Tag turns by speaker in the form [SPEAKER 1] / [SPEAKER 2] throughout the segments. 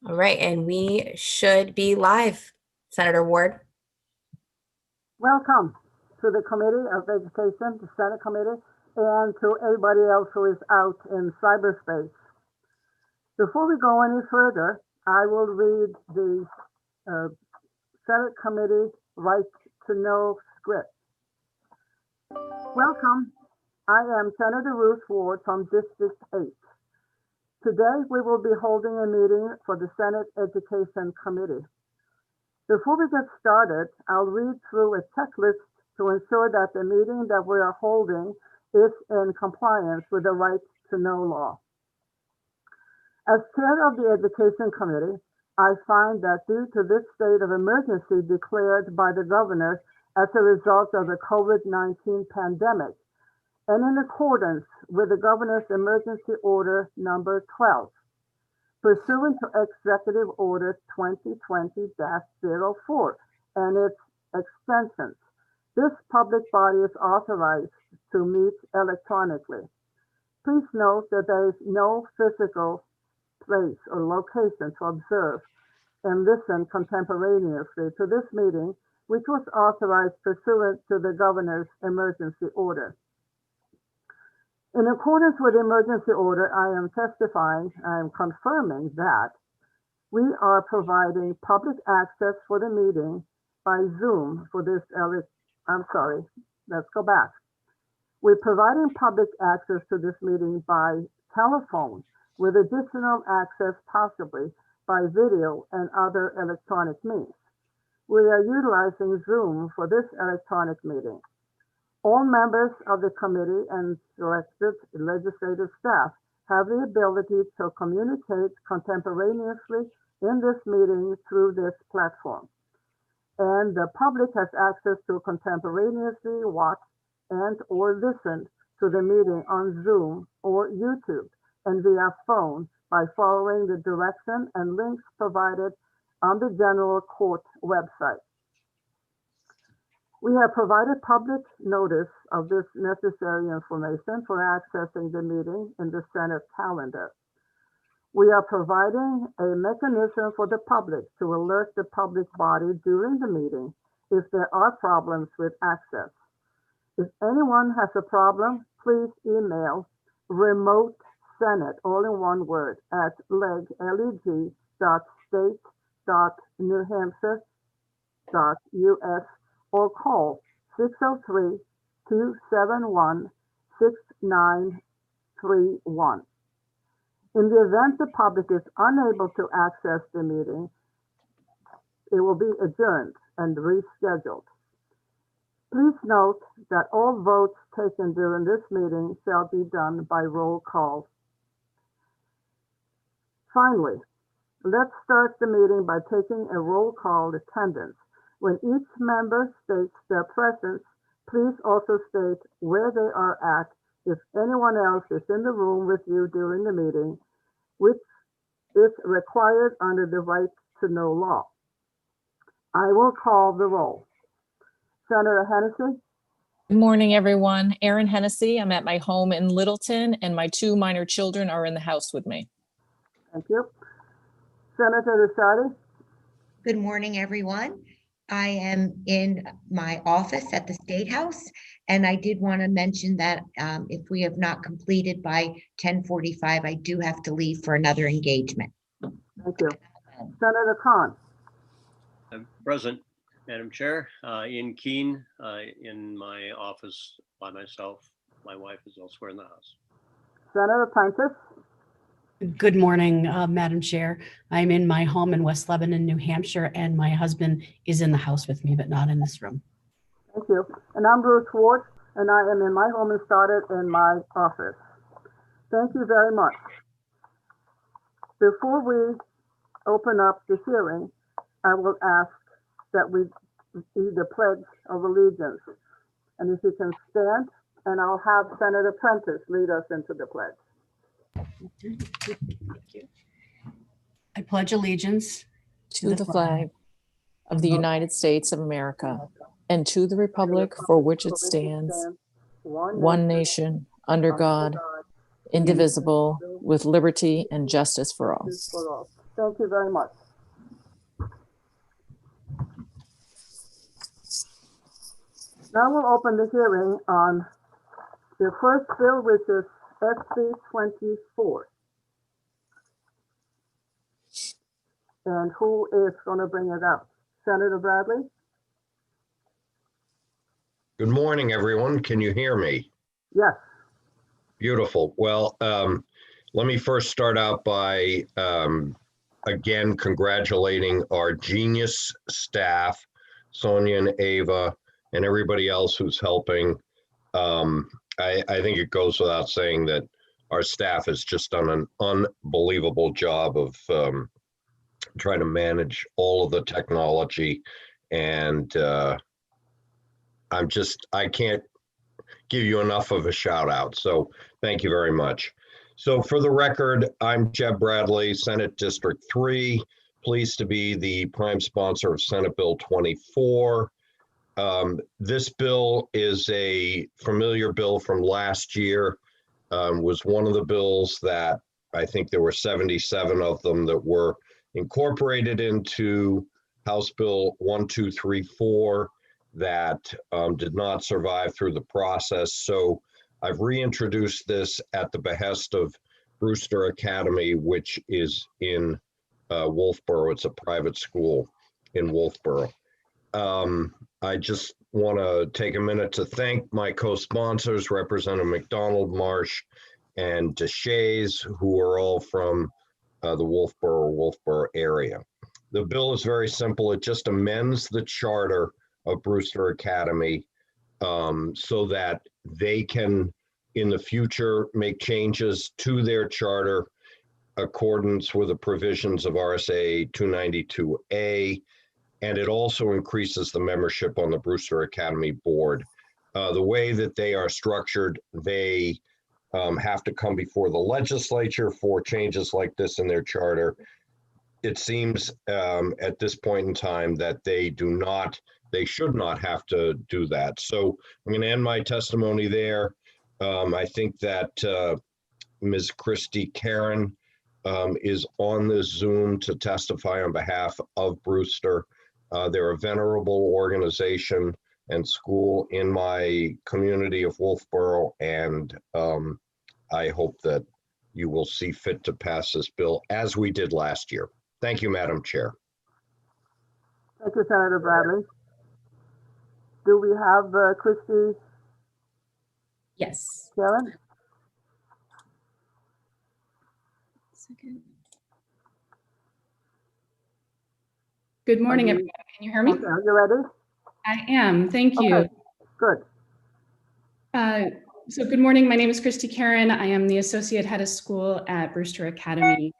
[SPEAKER 1] All right, and we should be live. Senator Ward.
[SPEAKER 2] Welcome to the Committee of Education, the Senate Committee, and to everybody else who is out in cyberspace. Before we go any further, I will read the Senate Committee Right to Know script. Welcome. I am Senator Ruth Ward from District 8. Today, we will be holding a meeting for the Senate Education Committee. Before we get started, I'll read through a checklist to ensure that the meeting that we are holding is in compliance with the Right to Know law. As chair of the Education Committee, I find that due to this state of emergency declared by the governor as a result of the COVID-19 pandemic, and in accordance with the governor's emergency order number 12, pursuant to Executive Order 2020-04 and its extensions, this public body is authorized to meet electronically. Please note that there is no physical place or location to observe and listen contemporaneously to this meeting, which was authorized pursuant to the governor's emergency order. In accordance with the emergency order, I am confirming that we are providing public access for the meeting by Zoom for this, We're providing public access to this meeting by telephone with additional access possibly by video and other electronic means. We are utilizing Zoom for this electronic meeting. All members of the committee and selected legislative staff have the ability to communicate contemporaneously in this meeting through this platform. And the public has access to contemporaneously watch and or listen to the meeting on Zoom or YouTube and via phone by following the direction and links provided on the General Court website. We have provided public notice of this necessary information for accessing the meeting in the Senate calendar. We are providing a mechanism for the public to alert the public body during the meeting if there are problems with access. If anyone has a problem, please email remotesenate, all in one word, at leg.state.newhampshire.us or call 603-271-6931. In the event the public is unable to access the meeting, it will be adjourned and rescheduled. Please note that all votes taken during this meeting shall be done by roll call. Finally, let's start the meeting by taking a roll call attendance. When each member states their presence, please also state where they are at if anyone else is in the room with you during the meeting, which is required under the Right to Know law. I will call the roll. Senator Hennessy?
[SPEAKER 3] Good morning, everyone. Erin Hennessy. I'm at my home in Littleton, and my two minor children are in the house with me.
[SPEAKER 2] Thank you. Senator Rosati?
[SPEAKER 4] Good morning, everyone. I am in my office at the State House, and I did want to mention that if we have not completed by 10:45, I do have to leave for another engagement.
[SPEAKER 2] Thank you. Senator Khan?
[SPEAKER 5] I'm present, Madam Chair. Ian Keene in my office by myself. My wife is elsewhere in the house.
[SPEAKER 2] Senator Prentice?
[SPEAKER 6] Good morning, Madam Chair. I'm in my home in West Lebanon, New Hampshire, and my husband is in the house with me, but not in this room.
[SPEAKER 2] Thank you. And I'm Bruce Ward, and I am in my home and started in my office. Thank you very much. Before we open up the hearing, I will ask that we do the Pledge of Allegiance. And if you can stand, and I'll have Senator Prentice lead us into the pledge.
[SPEAKER 6] Thank you. I pledge allegiance
[SPEAKER 3] To the flag of the United States of America and to the republic for which it stands, one nation, under God, indivisible, with liberty and justice for all.
[SPEAKER 2] Thank you very much. Now we'll open the hearing on the first bill, which is SB 24. And who is going to bring it up? Senator Bradley?
[SPEAKER 7] Good morning, everyone. Can you hear me?
[SPEAKER 2] Yes.
[SPEAKER 7] Beautiful. Well, let me first start out by, again, congratulating our genius staff, Sonia and Ava, and everybody else who's helping. I think it goes without saying that our staff has just done an unbelievable job of trying to manage all of the technology. And I can't give you enough of a shout out. So thank you very much. So for the record, I'm Jeb Bradley, Senate District 3, pleased to be the prime sponsor of Senate Bill 24. This bill is a familiar bill from last year, was one of the bills that I think there were 77 of them that were incorporated into House Bill 1234 that did not survive through the process. So I've reintroduced this at the behest of Brewster Academy, which is in Wolfboro. It's a private school in Wolfboro. I just want to take a minute to thank my co-sponsors, Representative McDonald, Marsh, and DeShays, who are all from the Wolfboro area. The bill is very simple. It just amends the charter of Brewster Academy so that they can, in the future, make changes to their charter accordance with the provisions of RSA 292A. And it also increases the membership on the Brewster Academy board. The way that they are structured, they have to come before the legislature for changes like this in their charter. It seems at this point in time that they should not have to do that. So I'm going to end my testimony there. I think that Ms. Christy Karen is on this Zoom to testify on behalf of Brewster. They're a venerable organization and school in my community of Wolfboro, and I hope that you will see fit to pass this bill as we did last year. Thank you, Madam Chair.
[SPEAKER 2] Thank you, Senator Bradley. Do we have Christy
[SPEAKER 1] Yes.
[SPEAKER 2] Karen?
[SPEAKER 1] Second.
[SPEAKER 8] Good morning,
[SPEAKER 2] Are you-
[SPEAKER 8] everyone. Can you hear me?
[SPEAKER 2] Okay, are you ready?
[SPEAKER 8] I am. Thank you.
[SPEAKER 2] Okay, good.
[SPEAKER 8] So good morning. My name is Christy Karen. I am the Associate Head of School at Brewster Academy.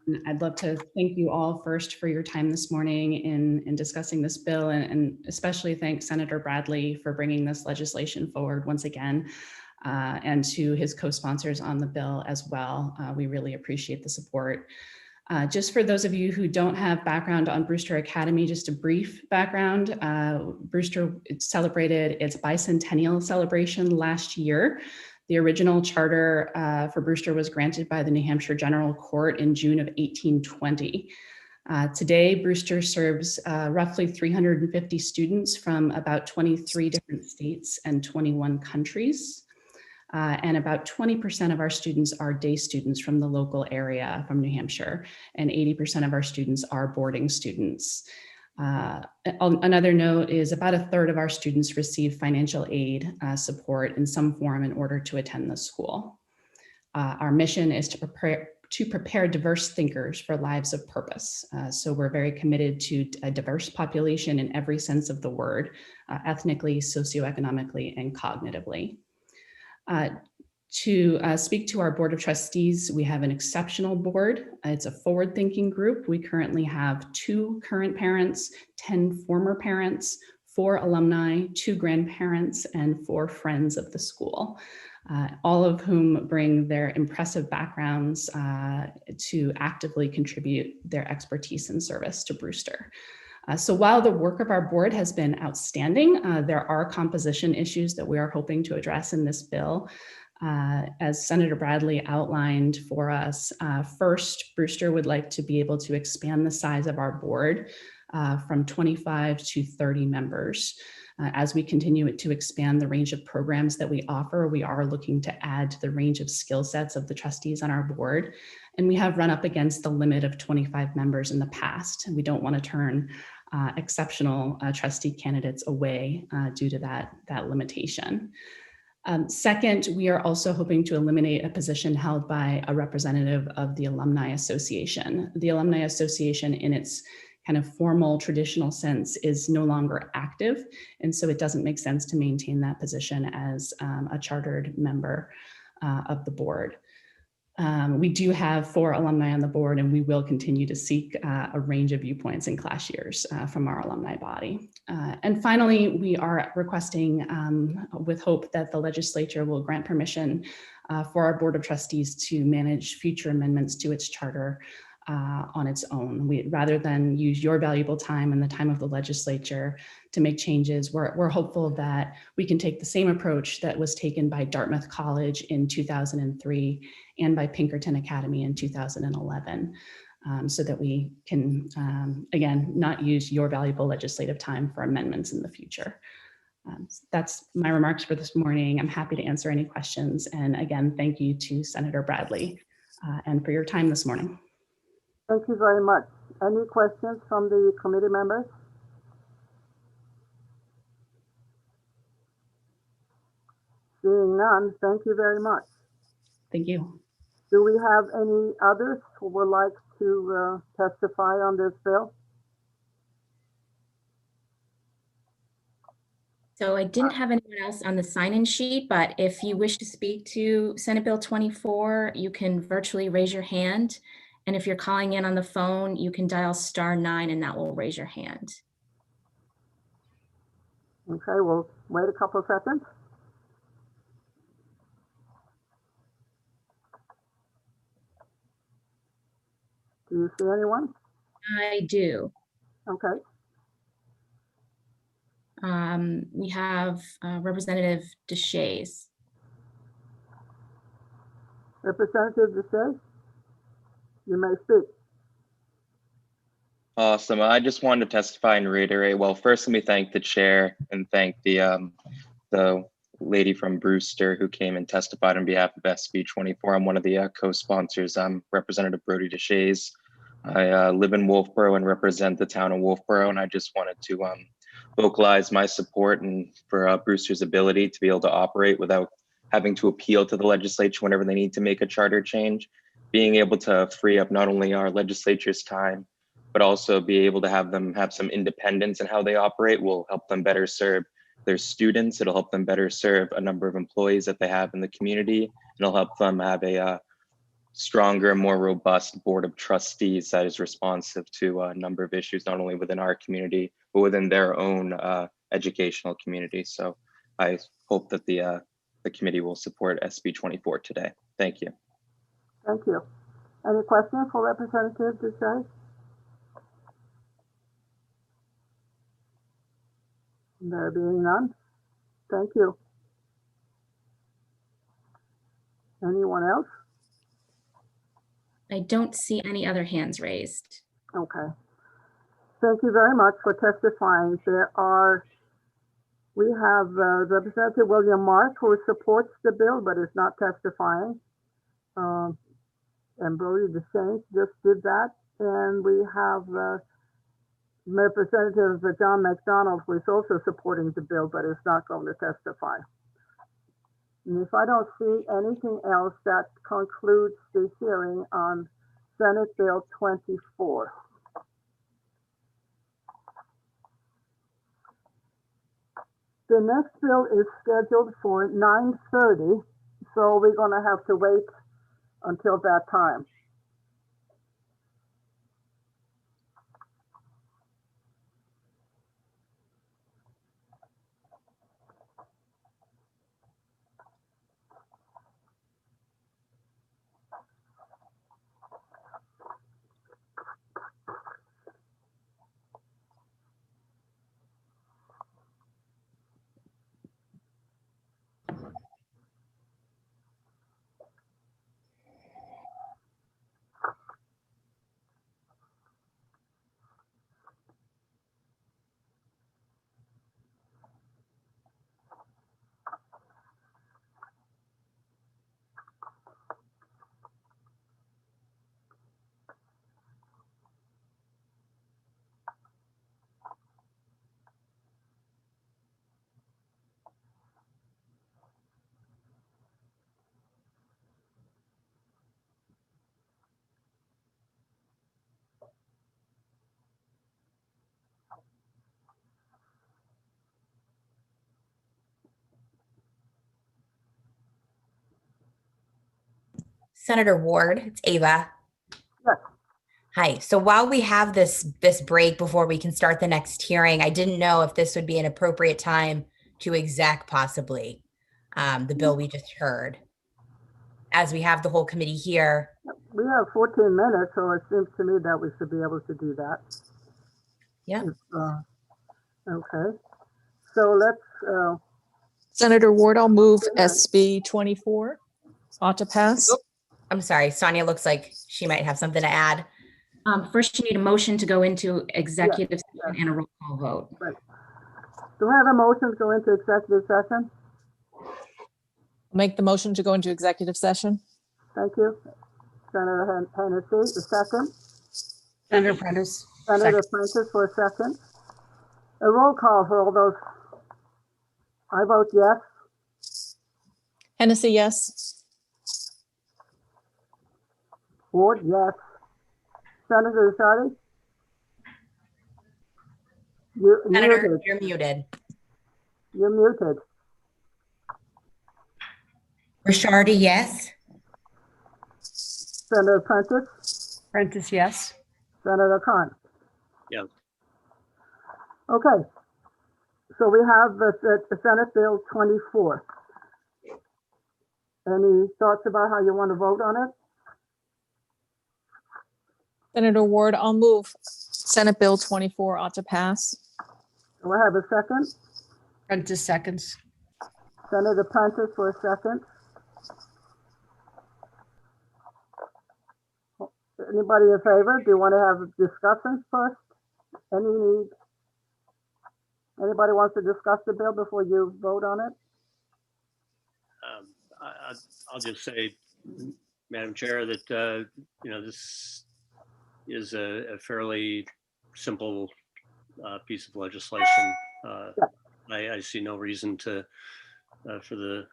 [SPEAKER 8] And I'd love to thank you all first for your time this morning in discussing this bill, and especially thank Senator Bradley for bringing this legislation forward once again, and to his co-sponsors on the bill as well. We really appreciate the support. Just for those of you who don't have background on Brewster Academy, just a brief background. Brewster celebrated its bicentennial celebration last year. The original charter for Brewster was granted by the New Hampshire General Court in June of 1820. Today, Brewster serves roughly 350 students from about 23 different states and 21 countries. And about 20% of our students are day students from the local area from New Hampshire, and 80% of our students are boarding students. Another note is about a third of our students receive financial aid support in some form in order to attend the school. Our mission is to prepare diverse thinkers for lives of purpose. So we're very committed to a diverse population in every sense of the word, ethnically, socioeconomically, and cognitively. To speak to our Board of Trustees, we have an exceptional board. It's a forward-thinking group. We currently have 2 current parents, 10 former parents, 4 alumni, 2 grandparents, and 4 friends of the school, all of whom bring their impressive backgrounds to actively contribute their expertise and service to Brewster. So while the work of our board has been outstanding, there are composition issues that we are hoping to address in this bill. As Senator Bradley outlined for us, first, Brewster would like to be able to expand the size of our board from 25 to 30 members. As we continue to expand the range of programs that we offer, we are looking to add to the range of skill sets of the trustees on our board. And we have run up against the limit of 25 members in the past, and we don't want to turn exceptional trustee candidates away due to that limitation. Second, we are also hoping to eliminate a position held by a representative of the Alumni Association. The Alumni Association, in its kind of formal traditional sense, is no longer active, and so it doesn't make sense to maintain that position as a chartered member of the board. We do have 4 alumni on the board, and we will continue to seek a range of viewpoints and class years from our alumni body. And finally, we are requesting with hope that the legislature will grant permission for our Board of Trustees to manage future amendments to its charter on its own. Rather than use your valuable time and the time of the legislature to make changes, we're hopeful that we can take the same approach that was taken by Dartmouth College in 2003 and by Pinkerton Academy in 2011, so that we can, again, not use your valuable legislative time for amendments in the future. That's my remarks for this morning. I'm happy to answer any questions. And again, thank you to Senator Bradley and for your time this morning.
[SPEAKER 2] Thank you very much. Any questions from the committee members? Seeing none, thank you very much.
[SPEAKER 8] Thank you.
[SPEAKER 2] Do we have any others who would like to testify on this bill?
[SPEAKER 1] So I didn't have anyone else on the sign-in sheet, but if you wish to speak to Senate Bill 24, you can virtually raise your hand. And if you're calling in on the phone, you can dial *9 and that will raise your hand.
[SPEAKER 2] Okay, we'll wait a couple of seconds. Do you see anyone?
[SPEAKER 1] I do.
[SPEAKER 2] Okay.
[SPEAKER 1] We have Representative Deshays.
[SPEAKER 2] Representative Deshays, you may speak.
[SPEAKER 9] Awesome. I just wanted to testify and reiterate. Well, first, let me thank the chair and thank the lady from Brewster who came and testified on behalf of SB 24. I'm one of the co-sponsors. I'm Representative Brody Deshays. I live in Wolfboro and represent the town of Wolfboro, and I just wanted to vocalize my support and for Brewster's ability to be able to operate without having to appeal to the legislature whenever they need to make a charter change. Being able to free up not only our legislature's time, but also be able to have them have some independence in how they operate will help them better serve their students. It'll help them better serve a number of employees that they have in the community. And it'll help them have a stronger, more robust board of trustees that is responsive to a number of issues, not only within our community, but within their own educational community. So I hope that the committee will support SB 24 today. Thank you.
[SPEAKER 2] Thank you. Any questions for Representative Deshays? There being none, thank you. Anyone else?
[SPEAKER 1] I don't see any other hands raised.
[SPEAKER 2] Okay. Thank you very much for testifying. We have Representative William Mark, who supports the bill but is not testifying. And Brody Deshays just did that. And we have Representative John McDonald, who is also supporting the bill but is not going to testify. And if I don't see anything else, that concludes the hearing on Senate Bill 24. The next bill is scheduled for 9:30, so we're going to have to wait until that time.
[SPEAKER 10] Senator Ward, it's Ava.
[SPEAKER 2] Yes.
[SPEAKER 10] Hi. So while we have this break before we can start the next hearing, I didn't know if this would be an appropriate time to exec possibly the bill we just heard. As we have the whole committee here.
[SPEAKER 2] We have 14 minutes, so it seems to me that we should be able to do that.
[SPEAKER 10] Yeah.
[SPEAKER 2] Okay. So let's,
[SPEAKER 3] Senator Ward, I'll move SB 24 ought to pass.
[SPEAKER 10] I'm sorry, Sonia looks like she might have something to add.
[SPEAKER 1] First, you need a motion to go into executive session and a roll call vote.
[SPEAKER 2] right. Do we have a motion to go into executive session?
[SPEAKER 3] Make the motion to go into executive session.
[SPEAKER 2] Thank you. Senator Hennessy, the second.
[SPEAKER 6] Senator Prentice.
[SPEAKER 2] Senator Prentice for a second. A roll call for all those. I vote yes.
[SPEAKER 3] Hennessy, yes.
[SPEAKER 2] Ward, yes. Senator Ricciardi? You're
[SPEAKER 10] Senator,
[SPEAKER 2] muted.
[SPEAKER 10] you're muted.
[SPEAKER 2] You're muted.
[SPEAKER 4] Rishardi, yes.
[SPEAKER 2] Senator Prentice?
[SPEAKER 6] Prentice, yes.
[SPEAKER 2] Senator Khan?
[SPEAKER 5] Yes.
[SPEAKER 2] Okay. So we have the Senate Bill 24. Any thoughts about how you want to vote on it?
[SPEAKER 3] Senator Ward, I'll move Senate Bill 24 ought to pass.
[SPEAKER 2] Do I have a second?
[SPEAKER 6] Prentice seconds.
[SPEAKER 2] Senator Prentice for a second. Anybody in favor? Do you want to have discussions first? Anybody wants to discuss the bill before you vote on it?
[SPEAKER 5] I'll just say, Madam Chair, that, this is a fairly simple piece of legislation. I see no reason to, for the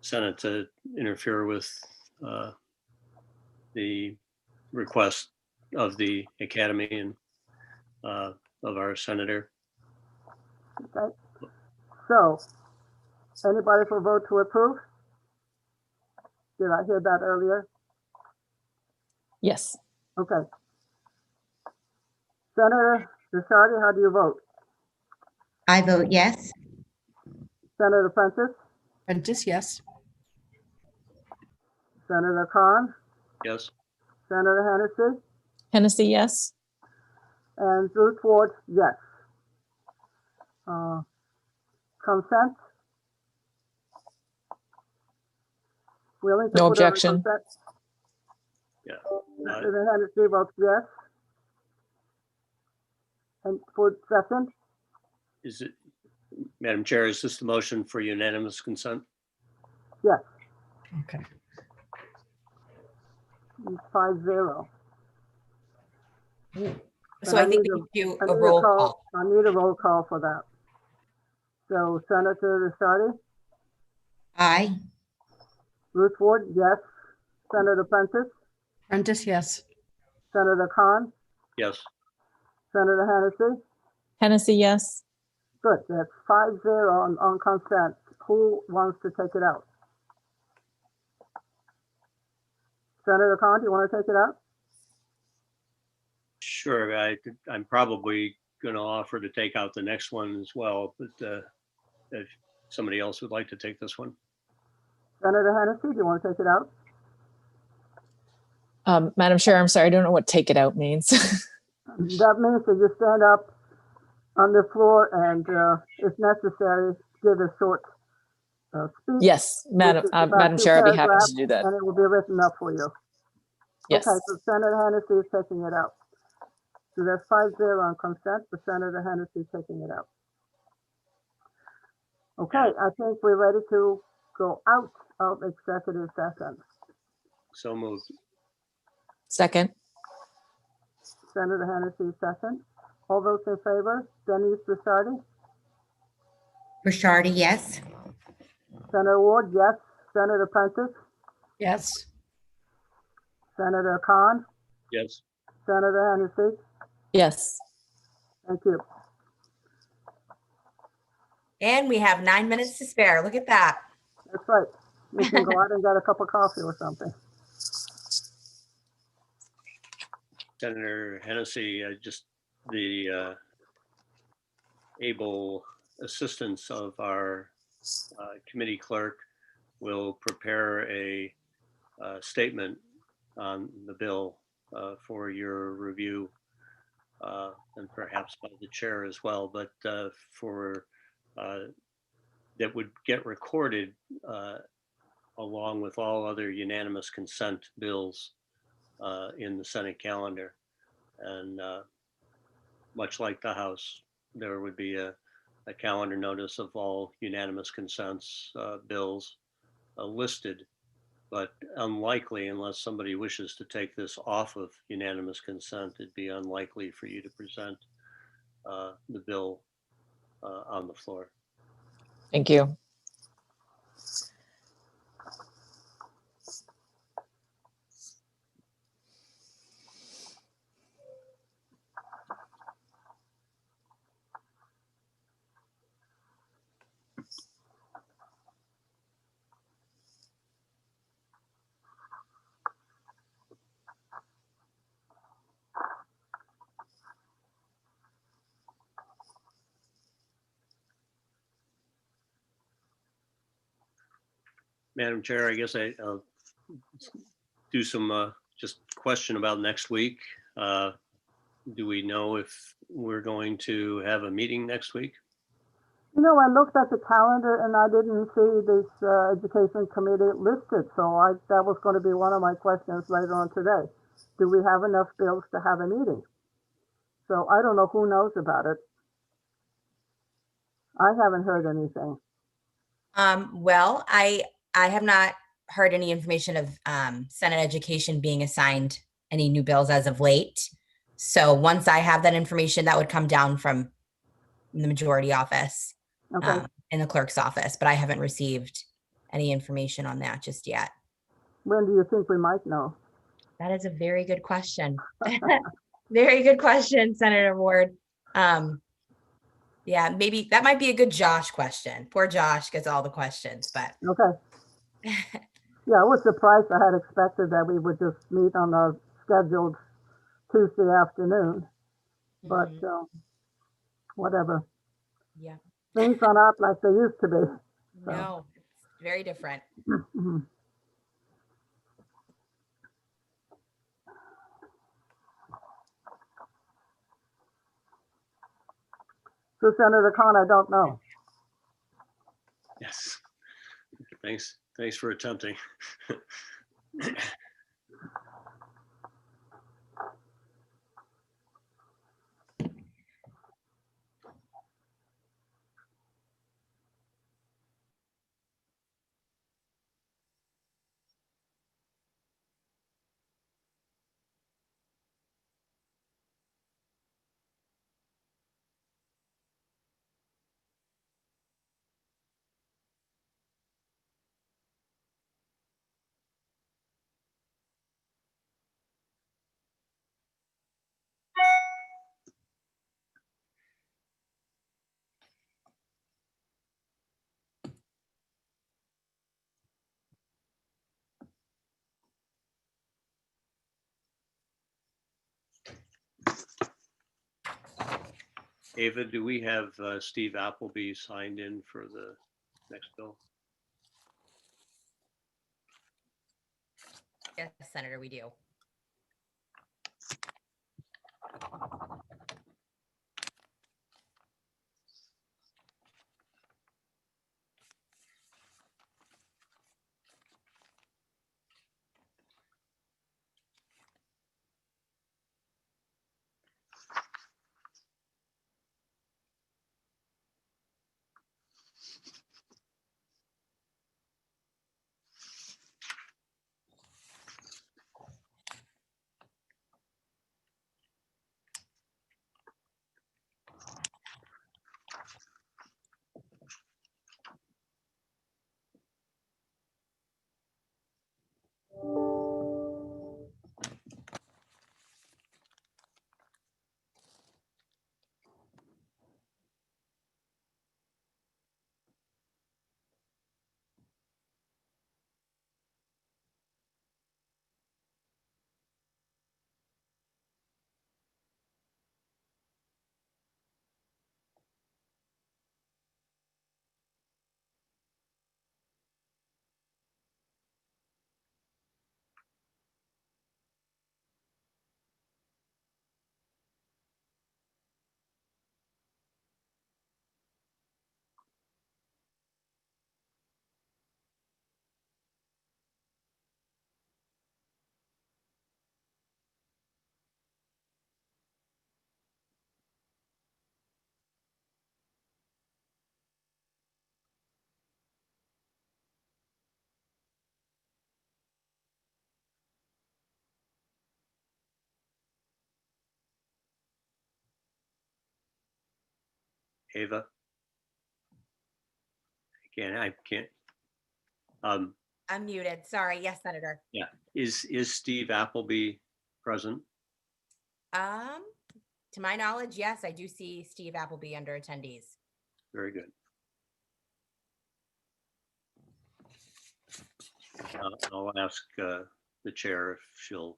[SPEAKER 5] Senate to interfere with the request of the Academy and of our senator.
[SPEAKER 2] Okay. So, anybody for vote to approve? Did I hear that earlier?
[SPEAKER 3] Yes.
[SPEAKER 2] Okay. Senator Ricciardi, how do you vote?
[SPEAKER 4] I vote yes.
[SPEAKER 2] Senator Prentice?
[SPEAKER 6] Prentice, yes.
[SPEAKER 2] Senator Khan?
[SPEAKER 5] Yes.
[SPEAKER 2] Senator Hennessy?
[SPEAKER 3] Hennessy, yes.
[SPEAKER 2] And Ruth Ward, yes. Consent? Willing to
[SPEAKER 3] No
[SPEAKER 2] put on
[SPEAKER 3] objection.
[SPEAKER 2] consent?
[SPEAKER 5] Yeah.
[SPEAKER 2] Senator Hennessy votes yes. And for second?
[SPEAKER 5] Is it, Madam Chair, is this the motion for unanimous consent?
[SPEAKER 2] Yes,
[SPEAKER 6] Okay.
[SPEAKER 2] 5-0.
[SPEAKER 10] So I think we can do a roll call.
[SPEAKER 2] I need a roll call for that. So Senator Ricciardi,
[SPEAKER 4] Aye.
[SPEAKER 2] Ruth Ward, yes. Senator Prentice,
[SPEAKER 6] Prentice, yes.
[SPEAKER 2] Senator Khan,
[SPEAKER 5] Yes.
[SPEAKER 2] Senator Hennessy.
[SPEAKER 3] Hennessy, yes.
[SPEAKER 2] Good, that's 5-0 on consent. Who wants to take it out? Senator Khan, do you want to take it out?
[SPEAKER 5] Sure. I'm probably going to offer to take out the next one as well, but if somebody else would like to take this one.
[SPEAKER 2] Senator Hennessy, do you want to take it out?
[SPEAKER 3] Madam Chair, I'm sorry, I don't know what take it out means.
[SPEAKER 2] That means that you stand up on the floor and, if necessary, give a short speech.
[SPEAKER 3] Yes, Madam
[SPEAKER 2] which is about
[SPEAKER 3] Madam
[SPEAKER 2] 2
[SPEAKER 3] Chair, I'd be happy
[SPEAKER 2] paragraphs,
[SPEAKER 3] to do that.
[SPEAKER 2] And it will be written up for you.
[SPEAKER 3] Yes.
[SPEAKER 2] Okay, so Senator Hennessy is taking it out. So that's 5-0 on consent, but Senator Hennessy is taking it out. Okay, I think we're ready to go out of executive session.
[SPEAKER 5] So moved.
[SPEAKER 3] Second.
[SPEAKER 2] Senator Hennessy, second. All those in favor, Denise Ricciardi,
[SPEAKER 4] Rishardi, yes.
[SPEAKER 2] Senator Ward, yes. Senator Prentice,
[SPEAKER 6] Yes.
[SPEAKER 2] Senator Khan,
[SPEAKER 5] Yes.
[SPEAKER 2] Senator Hennessy,
[SPEAKER 3] Yes.
[SPEAKER 2] thank you.
[SPEAKER 10] And we have 9 minutes to spare. Look at that.
[SPEAKER 2] That's right. We can go out and get a cup of coffee or something.
[SPEAKER 5] Senator Hennessy, just the able assistance of our committee clerk will prepare a statement on the bill for your review, and perhaps by the chair as well, but for that would get recorded along with all other unanimous consent bills in the Senate calendar. And much like the House, there would be a calendar notice of all unanimous consents bills listed, but unlikely, unless somebody wishes to take this off of unanimous consent, it'd be unlikely for you to present the bill on the floor.
[SPEAKER 3] Thank you.
[SPEAKER 5] Madam Chair, I guess I'll do some just question about next week. Do we know if we're going to have a meeting next week?
[SPEAKER 2] You know, I looked at the calendar and I didn't see this education committee listed, so that was going to be one of my questions later on today. Do we have enough bills to have a meeting? So I don't know who knows about it. I haven't heard anything.
[SPEAKER 10] Well, I have not heard any information of Senate Education being assigned any new bills as of late. So once I have that information, that would come down from the majority office
[SPEAKER 2] Okay.
[SPEAKER 10] in the clerk's office, but I haven't received any information on that just yet.
[SPEAKER 2] When do you think we might know?
[SPEAKER 10] That is a very good question. Very good question, Senator Ward. Yeah, maybe that might be a good Josh question. Poor Josh gets all the questions, but
[SPEAKER 2] Okay. Yeah, I was surprised. I had expected that we would just meet on a scheduled Tuesday afternoon, but whatever.
[SPEAKER 10] yeah,
[SPEAKER 2] Things are not like they used to be.
[SPEAKER 10] no, it's very different.
[SPEAKER 2] Mhm. So Senator Khan, I don't know.
[SPEAKER 5] Yes. Thanks for attempting. Ava, do we have Steve Appleby signed in for the next bill?
[SPEAKER 10] Yes, Senator, we do.
[SPEAKER 5] Ava? Again, I can't.
[SPEAKER 10] I'm muted. Sorry. Yes, Senator.
[SPEAKER 5] Yeah, is Steve Appleby present?
[SPEAKER 10] To my knowledge, yes, I do see Steve Appleby under attendees.
[SPEAKER 5] Very good. I'll ask the chair if she'll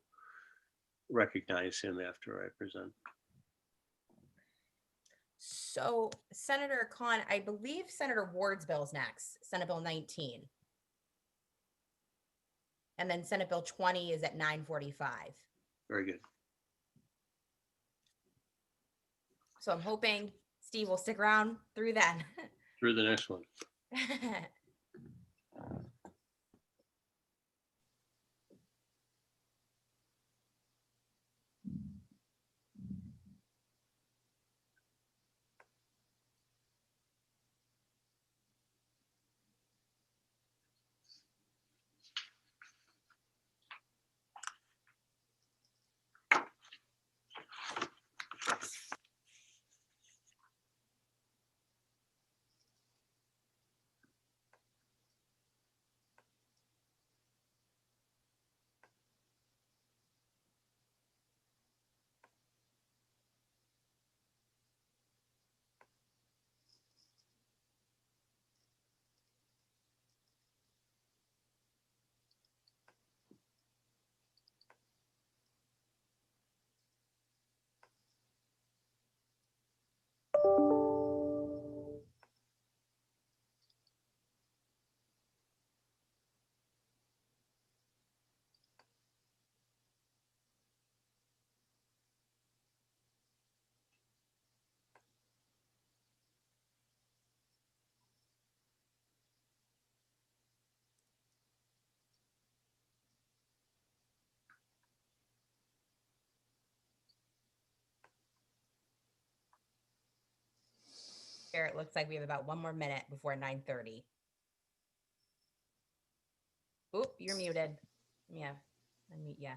[SPEAKER 5] recognize him after I present.
[SPEAKER 10] So Senator Khan, I believe Senator Ward's bill is next, Senate Bill 19. And then Senate Bill 20 is at 9:45.
[SPEAKER 5] Very good.
[SPEAKER 10] So I'm hoping Steve will stick around through then.
[SPEAKER 5] Through the next one.
[SPEAKER 10] Here, it looks like we have about 1 more minute before 9:30. Oop, you're muted. Yeah, unmute, yeah.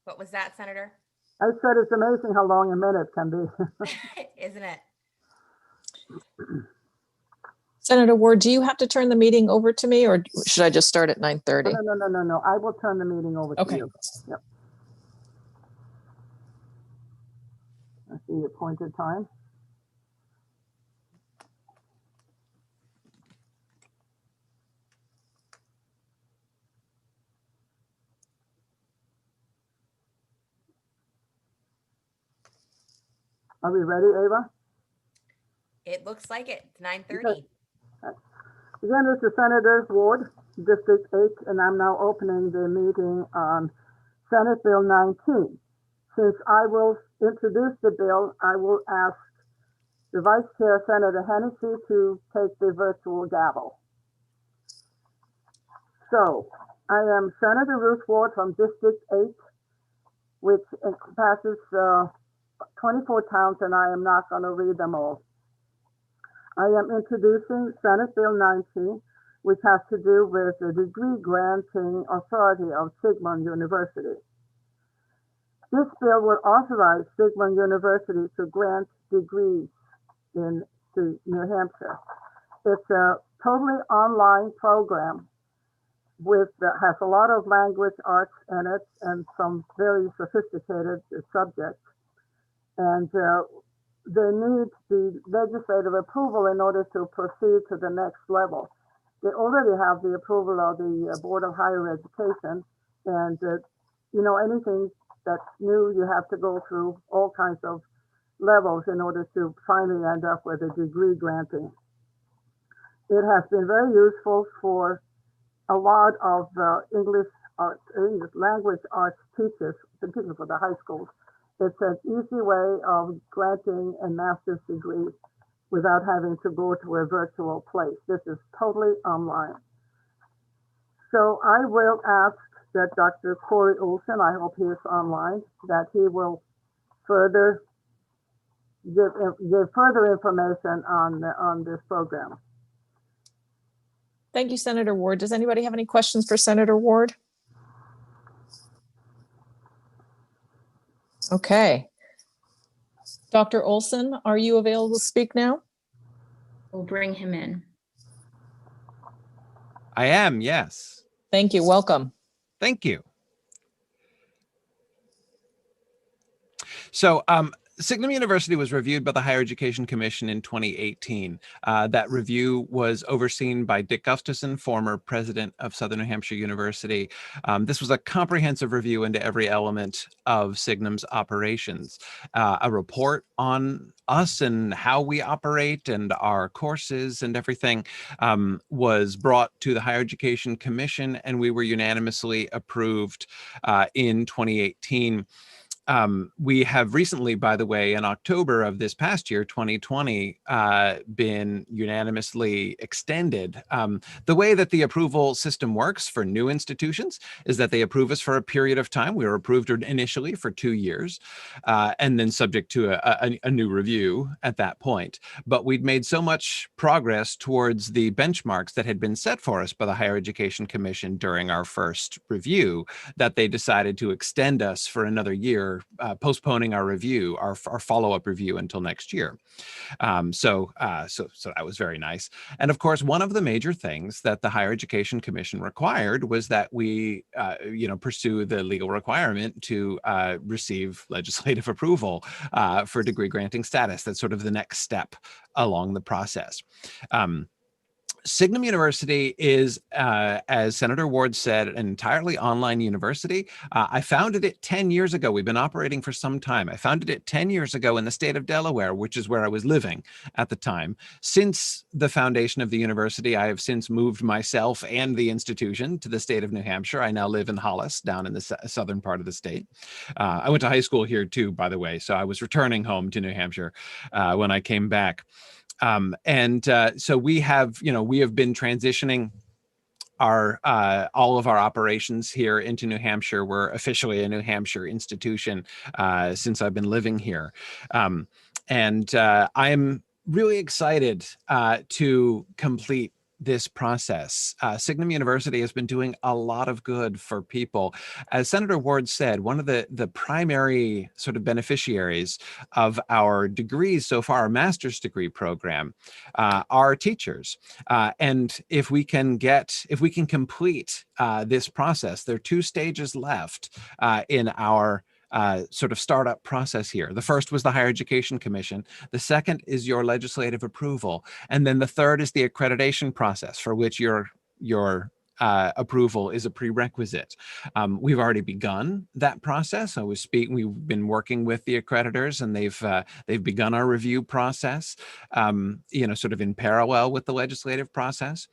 [SPEAKER 10] What was that, Senator?
[SPEAKER 2] I said it's amazing how long a minute can be.
[SPEAKER 10] Isn't it?
[SPEAKER 3] Senator Ward, do you have to turn the meeting over to me, or should I just start at 9:30?
[SPEAKER 2] No. I will turn the meeting over to
[SPEAKER 3] Okay.
[SPEAKER 2] you. Yep. I see the appointed time. Are we ready, Ava?
[SPEAKER 10] It looks like it. It's 9:30.
[SPEAKER 2] Okay. Again, this is Senator Ward, District 8, and I'm now opening the meeting on Senate Bill 19. Since I will introduce the bill, I will ask the Vice Chair, Senator Hennessy, to take the virtual gavel. So, I am Senator Ruth Ward from District 8, which encompasses 24 towns, and I am not going to read them all. I am introducing Senate Bill 19, which has to do with the degree granting authority of Sigmund University. This bill will authorize Sigmund University to grant degrees to New Hampshire. It's a totally online program has a lot of language arts in it and some very sophisticated subjects. And they need the legislative approval in order to proceed to the next level. They already have the approval of the Board of Higher Education, and anything that's new, you have to go through all kinds of levels in order to finally end up with a degree granting. It has been very useful for a lot of English language arts teachers, particularly for the high schools. It's an easy way of granting a master's degree without having to go to a virtual place. This is totally online. So I will ask that Dr. Corey Olson, I hope he is online, that he will further give further information on this program.
[SPEAKER 3] Thank you, Senator Ward. Does anybody have any questions for Senator Ward? Okay. Dr. Olson, are you available to speak now?
[SPEAKER 1] We'll bring him in.
[SPEAKER 11] I am, yes.
[SPEAKER 3] Thank you. Welcome.
[SPEAKER 11] Thank you. So Signum University was reviewed by the Higher Education Commission in 2018. That review was overseen by Dick Gustafson, former president of Southern New Hampshire University. This was a comprehensive review into every element of Signum's operations. A report on us and how we operate and our courses and everything was brought to the Higher Education Commission, and we were unanimously approved in 2018. We have recently, by the way, in October of this past year, 2020, been unanimously extended. The way that the approval system works for new institutions is that they approve us for a period of time. We were approved initially for 2 years, and then subject to a new review at that point. But we'd made so much progress towards the benchmarks that had been set for us by the Higher Education Commission during our first review that they decided to extend us for another year, postponing our review, our follow-up review until next year. So that was very nice. And of course, one of the major things that the Higher Education Commission required was that we, pursue the legal requirement to receive legislative approval for degree granting status. That's sort of the next step along the process. Signum University is, as Senator Ward said, an entirely online university. I founded it 10 years ago. We've been operating for some time. I founded it 10 years ago in the state of Delaware, which is where I was living at the time. Since the foundation of the university, I have since moved myself and the institution to the state of New Hampshire. I now live in Hollis, down in the southern part of the state. I went to high school here too, by the way, so I was returning home to New Hampshire when I came back. So we have been transitioning our all of our operations here into New Hampshire. We're officially a New Hampshire institution since I've been living here. I'm really excited to complete this process. Signum University has been doing a lot of good for people. As Senator Ward said, one of the primary sort of beneficiaries of our degrees so far, our master's degree program, are teachers. And if we can complete this process, there are 2 stages left in our sort of startup process here. The first was the Higher Education Commission. The second is your legislative approval. And then the third is the accreditation process, for which your approval is a prerequisite. We've already begun that process. We've been working with the accreditors, and they've begun our review process, sort of in parallel with the legislative process.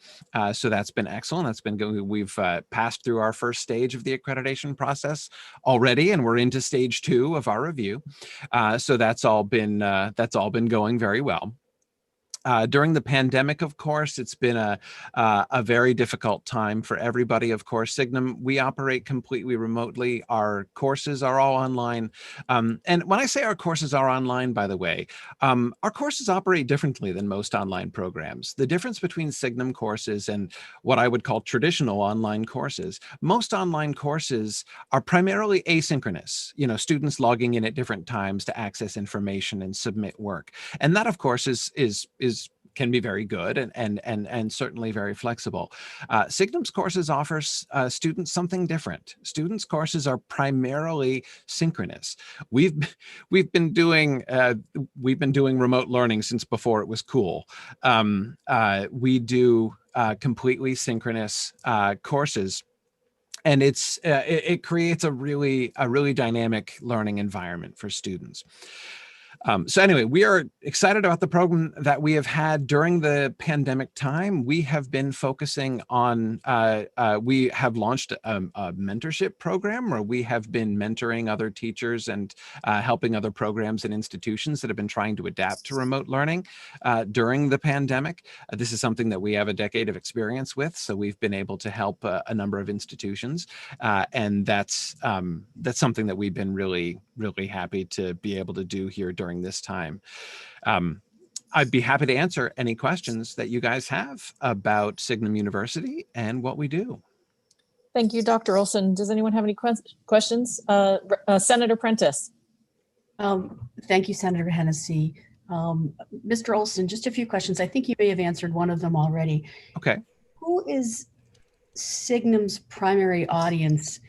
[SPEAKER 11] So that's been excellent. That's been going. We've passed through our first stage of the accreditation process already, and we're into stage 2 of our review. So that's all been going very well. During the pandemic, of course, it's been a very difficult time for everybody. Of course, Signum, we operate completely remotely. Our courses are all online. And when I say our courses are online, by the way, our courses operate differently than most online programs. The difference between Signum courses and what I would call traditional online courses, most online courses are primarily asynchronous, students logging in at different times to access information and submit work. And that, of course, can be very good and certainly very flexible. Signum's courses offer students something different. Students' courses are primarily synchronous. We've been doing remote learning since before it was cool. We do completely synchronous courses. And it creates a really dynamic learning environment for students. So anyway, we are excited about the program that we have had during the pandemic time. We have been focusing on, we have launched a mentorship program where we have been mentoring other teachers and helping other programs and institutions that have been trying to adapt to remote learning during the pandemic. This is something that we have a decade of experience with, so we've been able to help a number of institutions. And that's something that we've been really happy to be able to do here during this time. I'd be happy to answer any questions that you guys have about Signum University and what we do.
[SPEAKER 3] Thank you, Dr. Olson. Does anyone have any questions? Senator Prentice.
[SPEAKER 6] Thank you, Senator Hennessy. Mr. Olson, just a few questions. I think you may have answered one of them already.
[SPEAKER 11] Okay.
[SPEAKER 6] Who is Signum's primary audience,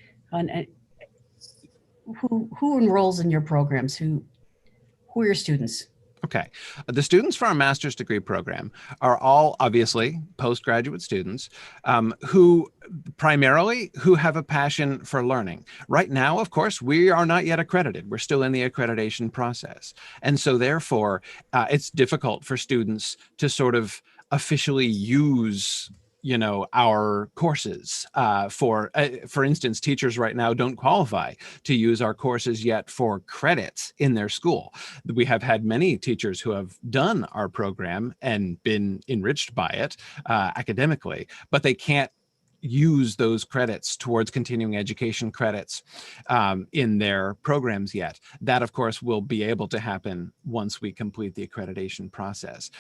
[SPEAKER 6] who enrolls in your programs? Who are your students?
[SPEAKER 11] Okay. The students for our master's degree program are all obviously postgraduate students who primarily have a passion for learning. Right now, of course, we are not yet accredited. We're still in the accreditation process. And so therefore, it's difficult for students to sort of officially use our courses. For instance, teachers right now don't qualify to use our courses yet for credits in their school. We have had many teachers who have done our program and been enriched by it academically, but they can't use those credits towards continuing education credits in their programs yet. That, of course, will be able to happen once we complete the accreditation process.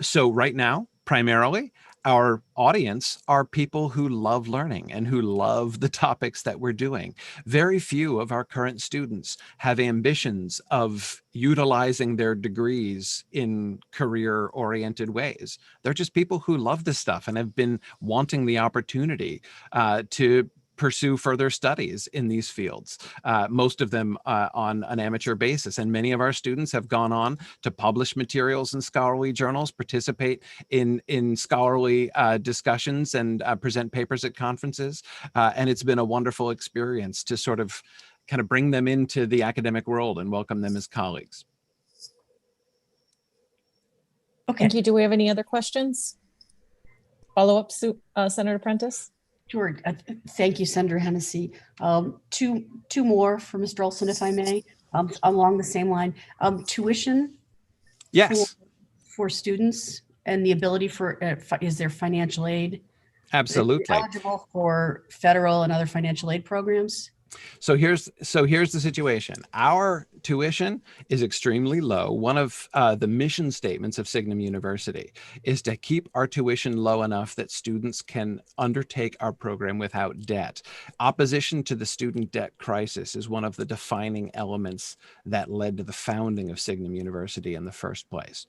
[SPEAKER 11] So right now, primarily, our audience are people who love learning and who love the topics that we're doing. Very few of our current students have ambitions of utilizing their degrees in career-oriented ways. They're just people who love this stuff and have been wanting the opportunity to pursue further studies in these fields, most of them on an amateur basis. And many of our students have gone on to publish materials in scholarly journals, participate in scholarly discussions, and present papers at conferences. And it's been a wonderful experience to sort of kind of bring them into the academic world and welcome them as colleagues.
[SPEAKER 6] Okay.
[SPEAKER 3] Thank you. Do we have any other questions? Follow-up, Senator Prentice?
[SPEAKER 6] Sure. Thank you, Senator Hennessy. Two more for Mr. Olson, if I may, along the same line. Tuition.
[SPEAKER 11] Yes.
[SPEAKER 6] For students and the ability for, is there financial aid?
[SPEAKER 11] Absolutely.
[SPEAKER 6] Eligible for federal and other financial aid programs?
[SPEAKER 11] So here's the situation. Our tuition is extremely low. One of the mission statements of Signum University is to keep our tuition low enough that students can undertake our program without debt. Opposition to the student debt crisis is one of the defining elements that led to the founding of Signum University in the first place.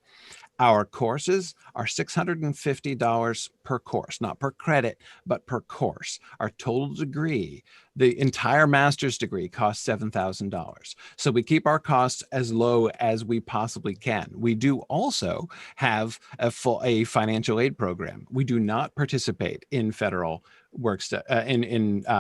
[SPEAKER 11] Our courses are $650 per course, not per credit, but per course. Our total degree, the entire master's degree, costs $7,000. So we keep our costs as low as we possibly can. We do also have a financial aid program. We do not participate in federal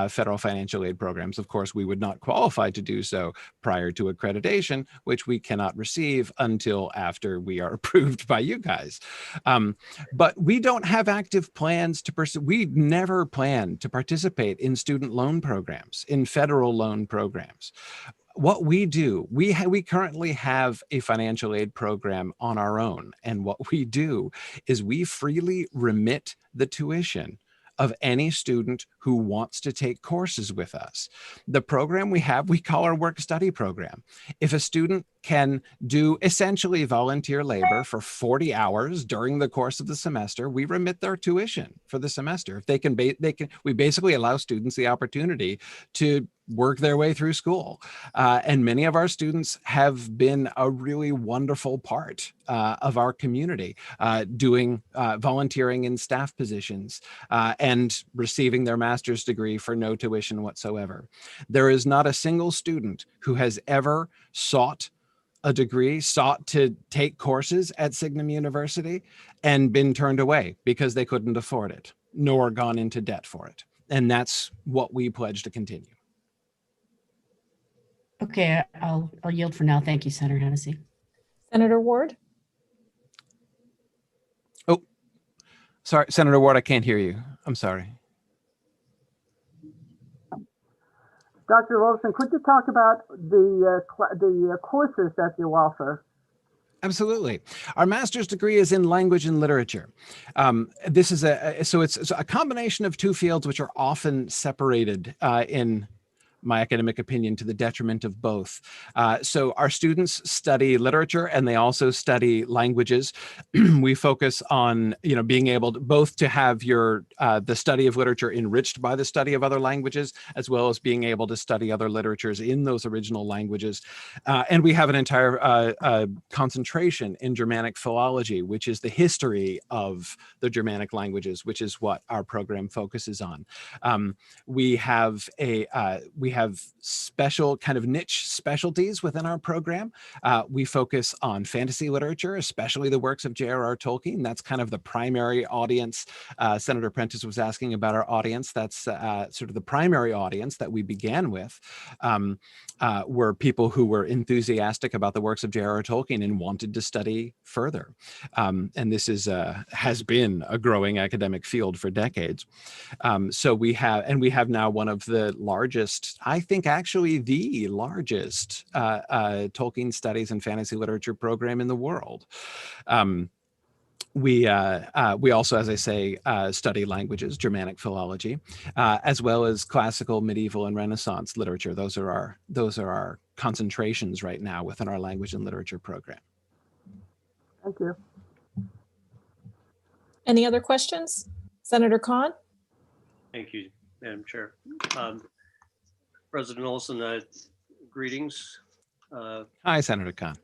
[SPEAKER 11] federal financial aid programs. Of course, we would not qualify to do so prior to accreditation, which we cannot receive until after we are approved by you guys. But we don't have active plans to pursue. We never plan to participate in student loan programs, in federal loan programs. What we do, we currently have a financial aid program on our own. And what we do is we freely remit the tuition of any student who wants to take courses with us. The program we have, we call our work-study program. If a student can do essentially volunteer labor for 40 hours during the course of the semester, we remit their tuition for the semester. If they can, we basically allow students the opportunity to work their way through school. And many of our students have been a really wonderful part of our community, doing volunteering in staff positions and receiving their master's degree for no tuition whatsoever. There is not a single student who has ever sought a degree, sought to take courses at Signum University and been turned away because they couldn't afford it, nor gone into debt for it. And that's what we pledge to continue.
[SPEAKER 6] Okay, I'll yield for now. Thank you, Senator Hennessy.
[SPEAKER 3] Senator Ward?
[SPEAKER 11] Oh, sorry, Senator Ward, I can't hear you. I'm sorry.
[SPEAKER 2] Dr. Wilson, could you talk about the courses that you offer?
[SPEAKER 11] Absolutely. Our master's degree is in language and literature. This is it's a combination of two fields which are often separated in my academic opinion, to the detriment of both. So our students study literature and they also study languages. We focus on, being able to both to have your the study of literature enriched by the study of other languages, as well as being able to study other literatures in those original languages. And we have an entire concentration in Germanic philology, which is the history of the Germanic languages, which is what our program focuses on. We have special kind of niche specialties within our program. We focus on fantasy literature, especially the works of J.R.R. Tolkien. That's kind of the primary audience. Senator Prentice was asking about our audience. That's sort of the primary audience that we began with, were people who were enthusiastic about the works of J.R.R. Tolkien and wanted to study further. And this has been a growing academic field for decades. So we have now one of the largest, I think actually the largest Tolkien studies and fantasy literature program in the world. We also, as I say, study languages, Germanic philology, as well as classical, medieval, and Renaissance literature. Those are our concentrations right now within our language and literature program.
[SPEAKER 2] Thank you.
[SPEAKER 3] Any other questions? Senator Khan?
[SPEAKER 5] Thank you, Madam Chair. President Olson, greetings.
[SPEAKER 11] Hi, Senator Khan.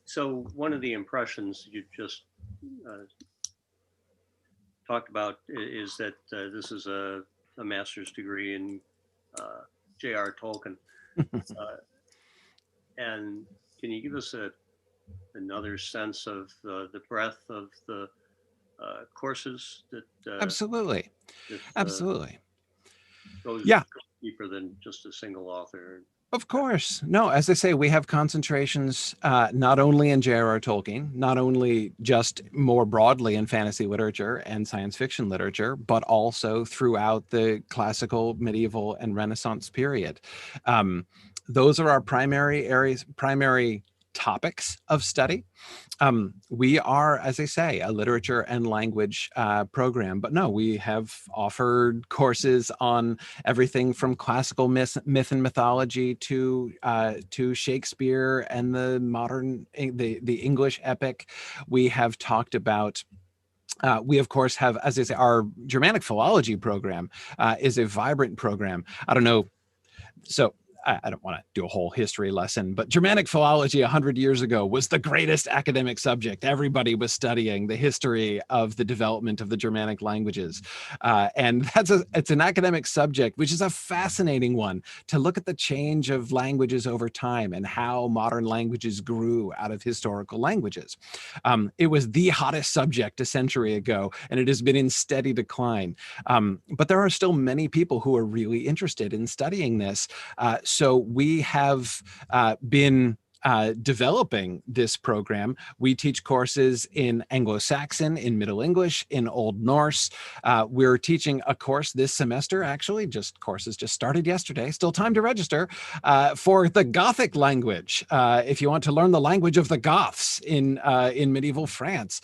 [SPEAKER 5] So one of the impressions you just talked about is that this is a master's degree in J.R. Tolkien. And can you give us another sense of the breadth of the courses that
[SPEAKER 11] Absolutely. Absolutely.
[SPEAKER 5] Goes
[SPEAKER 11] Yeah.
[SPEAKER 5] deeper than just a single author?
[SPEAKER 11] Of course. No, as I say, we have concentrations not only in J.R.R. Tolkien, not only just more broadly in fantasy literature and science fiction literature, but also throughout the classical, medieval, and Renaissance period. Those are our primary topics of study. We are, as I say, a literature and language program, but no, we have offered courses on everything from classical myth and mythology to Shakespeare and the modern, the English epic. We have talked about we, of course, have, as I say, our Germanic philology program is a vibrant program. I don't know. So I don't want to do a whole history lesson, but Germanic philology 100 years ago was the greatest academic subject. Everybody was studying the history of the development of the Germanic languages. And it's an academic subject, which is a fascinating one, to look at the change of languages over time and how modern languages grew out of historical languages. It was the hottest subject a century ago, and it has been in steady decline. But there are still many people who are really interested in studying this. So we have been developing this program. We teach courses in Anglo-Saxon, in Middle English, in Old Norse. We're teaching a course this semester, actually, courses just started yesterday, still time to register, for the Gothic language, if you want to learn the language of the Goths in medieval France.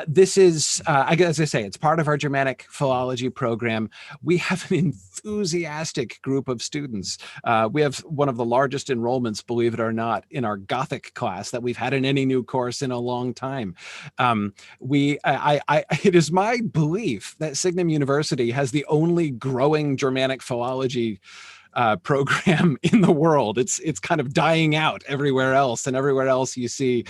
[SPEAKER 11] This is, as I say, it's part of our Germanic philology program. We have an enthusiastic group of students. We have one of the largest enrollments, believe it or not, in our Gothic class that we've had in any new course in a long time. It is my belief that Signum University has the only growing Germanic philology program in the world. It's kind of dying out everywhere else, and everywhere else you see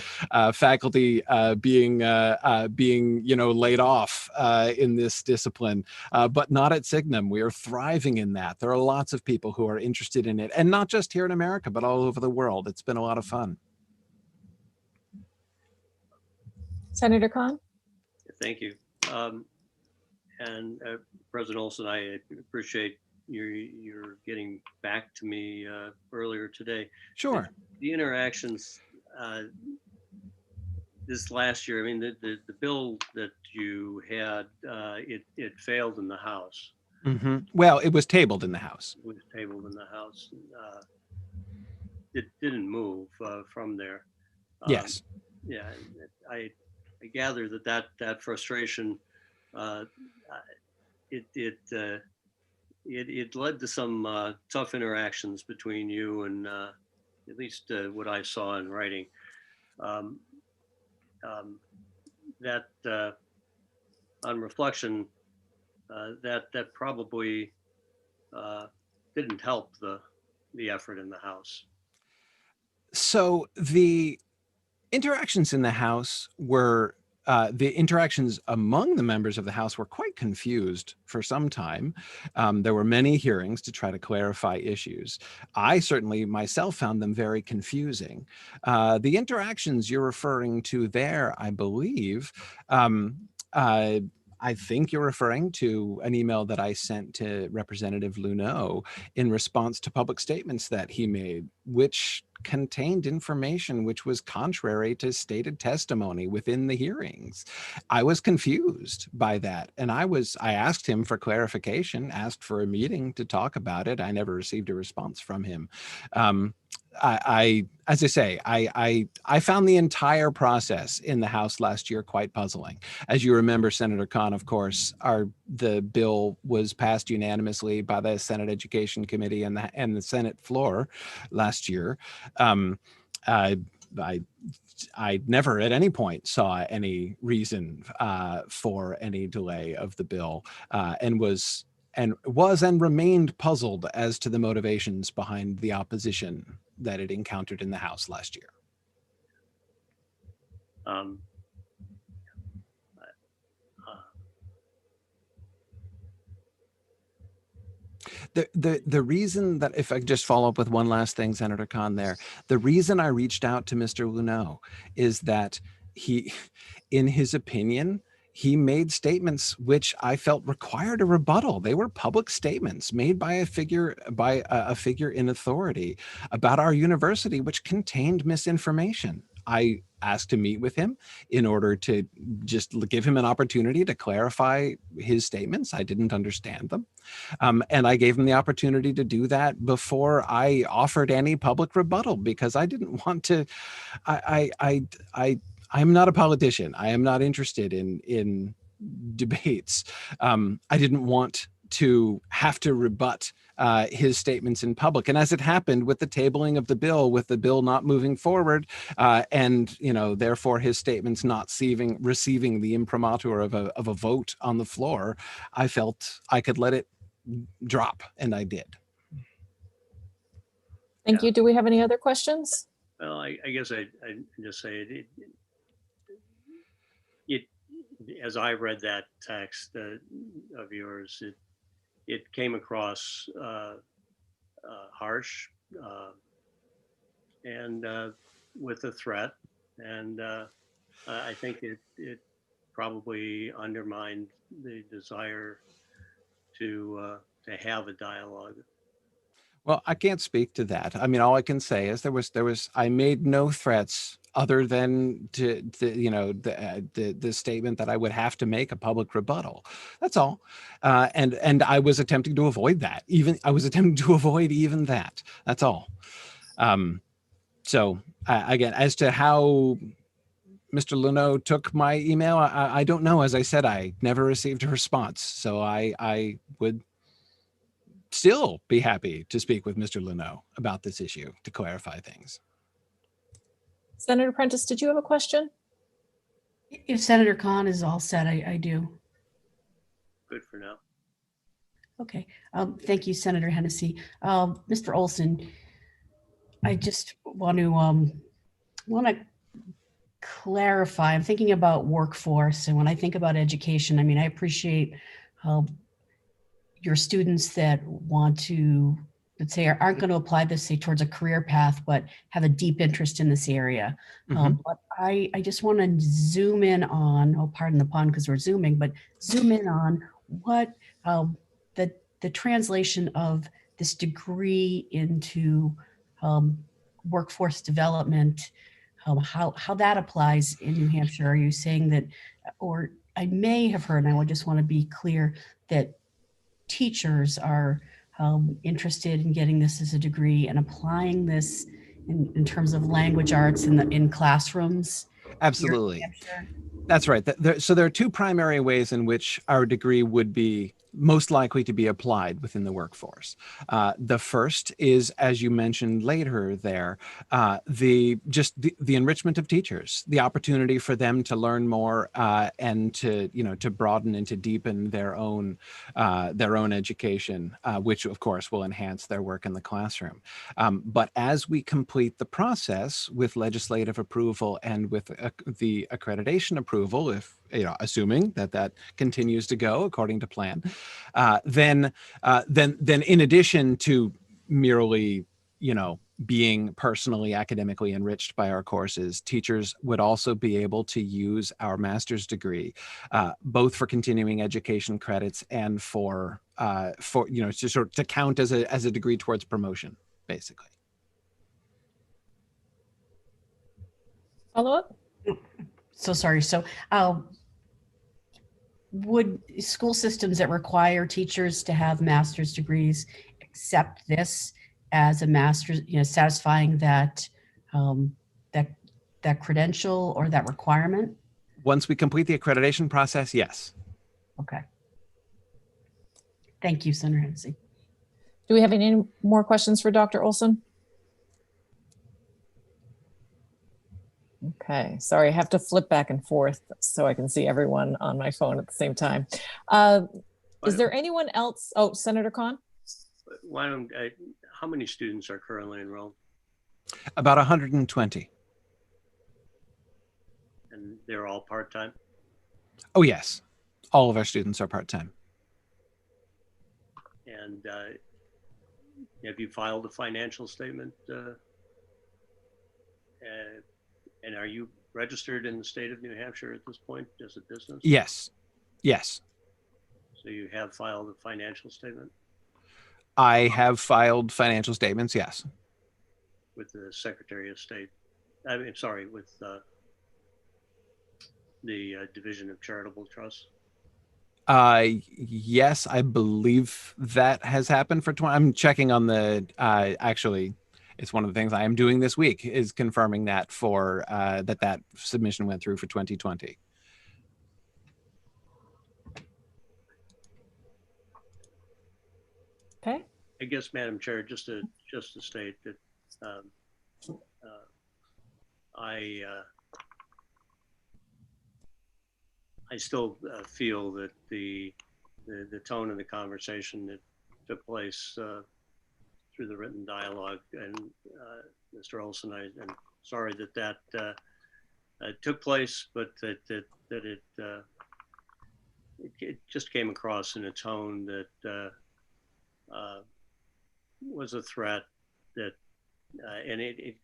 [SPEAKER 11] faculty being laid off in this discipline, but not at Signum. We are thriving in that. There are lots of people who are interested in it, and not just here in America, but all over the world. It's been a lot of fun.
[SPEAKER 3] Senator Khan?
[SPEAKER 5] Thank you. And President Olson, I appreciate you're getting back to me earlier today.
[SPEAKER 11] Sure.
[SPEAKER 5] The interactions this last year, I mean, the bill that you had, it failed in the House.
[SPEAKER 11] Mm-hmm. Well, it was tabled in the House.
[SPEAKER 5] It was tabled in the House. It didn't move from there.
[SPEAKER 11] Yes.
[SPEAKER 5] Yeah, I gather that frustration, it led to some tough interactions between you and at least what I saw in writing. That on reflection, that probably didn't help the effort in the House.
[SPEAKER 11] So the interactions in the House were, the interactions among the members of the House were quite confused for some time. There were many hearings to try to clarify issues. I certainly myself found them very confusing. The interactions you're referring to there, I believe, I think you're referring to an email that I sent to Representative Luneau in response to public statements that he made, which contained information which was contrary to stated testimony within the hearings. I was confused by that. And I asked him for clarification, asked for a meeting to talk about it. I never received a response from him. As I say, I found the entire process in the House last year quite puzzling. As you remember, Senator Khan, of course, the bill was passed unanimously by the Senate Education Committee and the Senate floor last year. I never at any point saw any reason for any delay of the bill, and remained puzzled as to the motivations behind the opposition that it encountered in the House last year. The reason that, if I could just follow up with one last thing, Senator Khan, the reason I reached out to Mr. Luneau is that he, in his opinion, he made statements which I felt required a rebuttal. They were public statements made by a figure in authority about our university, which contained misinformation. I asked to meet with him in order to just give him an opportunity to clarify his statements. I didn't understand them. And I gave him the opportunity to do that before I offered any public rebuttal, because I didn't want to, I'm not a politician. I am not interested in debates. I didn't want to have to rebut his statements in public. And as it happened with the tabling of the bill, with the bill not moving forward, and therefore his statements not receiving the imprimatur of a vote on the floor, I felt I could let it drop, and I did.
[SPEAKER 3] Thank you. Do we have any other questions?
[SPEAKER 5] Well, I guess I just say it as I read that text of yours, it came across harsh and with a threat, and I think it probably undermined the desire to have a dialogue.
[SPEAKER 11] Well, I can't speak to that. I mean, all I can say is I made no threats other than the statement that I would have to make a public rebuttal. That's all. And I was attempting to avoid that. Even that. That's all. So again, as to how Mr. Luneau took my email, I don't know. As I said, I never received a response. So I would still be happy to speak with Mr. Luneau about this issue to clarify things.
[SPEAKER 3] Senator Prentice, did you have a question?
[SPEAKER 6] If Senator Khan is all set, I do.
[SPEAKER 5] Good for now.
[SPEAKER 6] Okay. Thank you, Senator Hennessy. Mr. Olson, I just want to clarify. I'm thinking about workforce, and when I think about education, I mean, I appreciate your students that want to, let's say, aren't going to apply this, say, towards a career path, but have a deep interest in this area. But I just want to zoom in on, oh, pardon the pun because we're zooming, but zoom in on what the translation of this degree into workforce development, how that applies in New Hampshire. Are you saying that, or I may have heard, and I just want to be clear, that teachers are interested in getting this as a degree and applying this in terms of language arts in classrooms?
[SPEAKER 11] Absolutely. That's right. So there are two primary ways in which our degree would be most likely to be applied within the workforce. The first is, as you mentioned later there, the enrichment of teachers, the opportunity for them to learn more and to broaden and to deepen their own education, which of course will enhance their work in the classroom. But as we complete the process with legislative approval and with the accreditation approval, if assuming that continues to go according to plan, then in addition to merely, being personally academically enriched by our courses, teachers would also be able to use our master's degree, both for continuing education credits and for to count as a degree towards promotion, basically.
[SPEAKER 3] Follow up?
[SPEAKER 6] So sorry. So would school systems that require teachers to have master's degrees accept this as a master's, satisfying that that credential or that requirement?
[SPEAKER 11] Once we complete the accreditation process, yes.
[SPEAKER 6] Okay. Thank you, Senator Hennessy.
[SPEAKER 3] Do we have any more questions for Dr. Olson? Okay, sorry, I have to flip back and forth so I can see everyone on my phone at the same time. Is there anyone else? Oh, Senator Khan?
[SPEAKER 5] How many students are currently enrolled?
[SPEAKER 11] About 120.
[SPEAKER 5] And they're all part-time?
[SPEAKER 11] Oh, yes. All of our students are part-time.
[SPEAKER 5] And have you filed a financial statement? And are you registered in the state of New Hampshire at this point as a business?
[SPEAKER 11] Yes. Yes.
[SPEAKER 5] So you have filed a financial statement?
[SPEAKER 11] I have filed financial statements, yes.
[SPEAKER 5] With the Secretary of State, with the Division of Charitable Trusts?
[SPEAKER 11] Yes, I believe that has happened for 20. I'm checking on the, actually, it's one of the things I am doing this week is confirming that for, that submission went through for 2020.
[SPEAKER 3] Okay.
[SPEAKER 5] I guess, Madam Chair, just to state that I still feel that the tone of the conversation that took place through the written dialogue, and Mr. Olson, I'm sorry that took place, but that it just came across in a tone that was a threat, that and it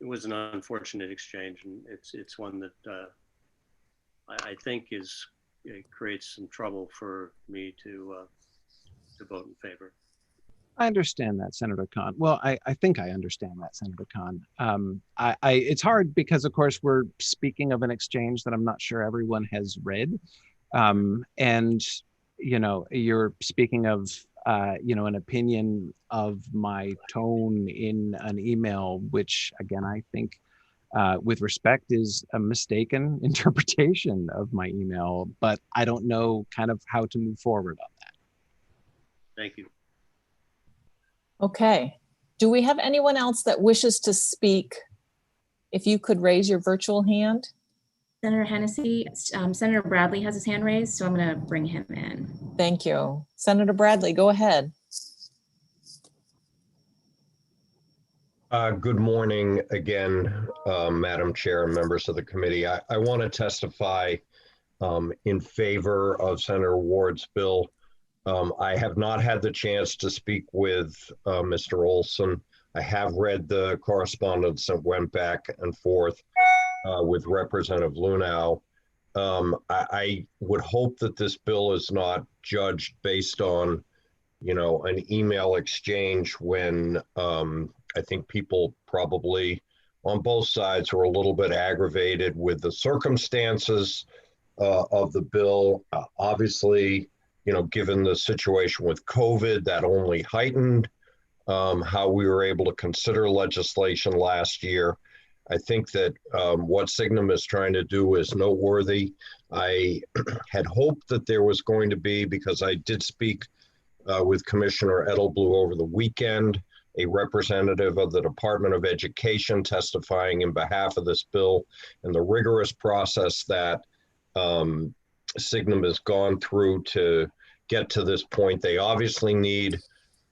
[SPEAKER 5] was an unfortunate exchange, and it's one that I think it creates some trouble for me to vote in favor.
[SPEAKER 11] I understand that, Senator Khan. Well, I think I understand that, Senator Khan. It's hard because, of course, we're speaking of an exchange that I'm not sure everyone has read. And, you're speaking of, an opinion of my tone in an email, which, again, I think, with respect, is a mistaken interpretation of my email, but I don't know kind of how to move forward on that.
[SPEAKER 5] Thank you.
[SPEAKER 3] Okay. Do we have anyone else that wishes to speak? If you could raise your virtual hand.
[SPEAKER 1] Senator Hennessy, Senator Bradley has his hand raised, so I'm going to bring him in.
[SPEAKER 3] Thank you. Senator Bradley, go ahead.
[SPEAKER 7] Good morning again, Madam Chair and members of the committee. I want to testify in favor of Senator Ward's bill. I have not had the chance to speak with Mr. Olson. I have read the correspondence that went back and forth with Representative Lunau. I would hope that this bill is not judged based on, an email exchange when I think people probably on both sides were a little bit aggravated with the circumstances of the bill. Obviously, given the situation with COVID, that only heightened how we were able to consider legislation last year. I think that what Signum is trying to do is noteworthy. I had hoped that there was going to be, because I did speak with Commissioner Edelblu over the weekend, a representative of the Department of Education testifying in behalf of this bill and the rigorous process that Signum has gone through to get to this point. They obviously need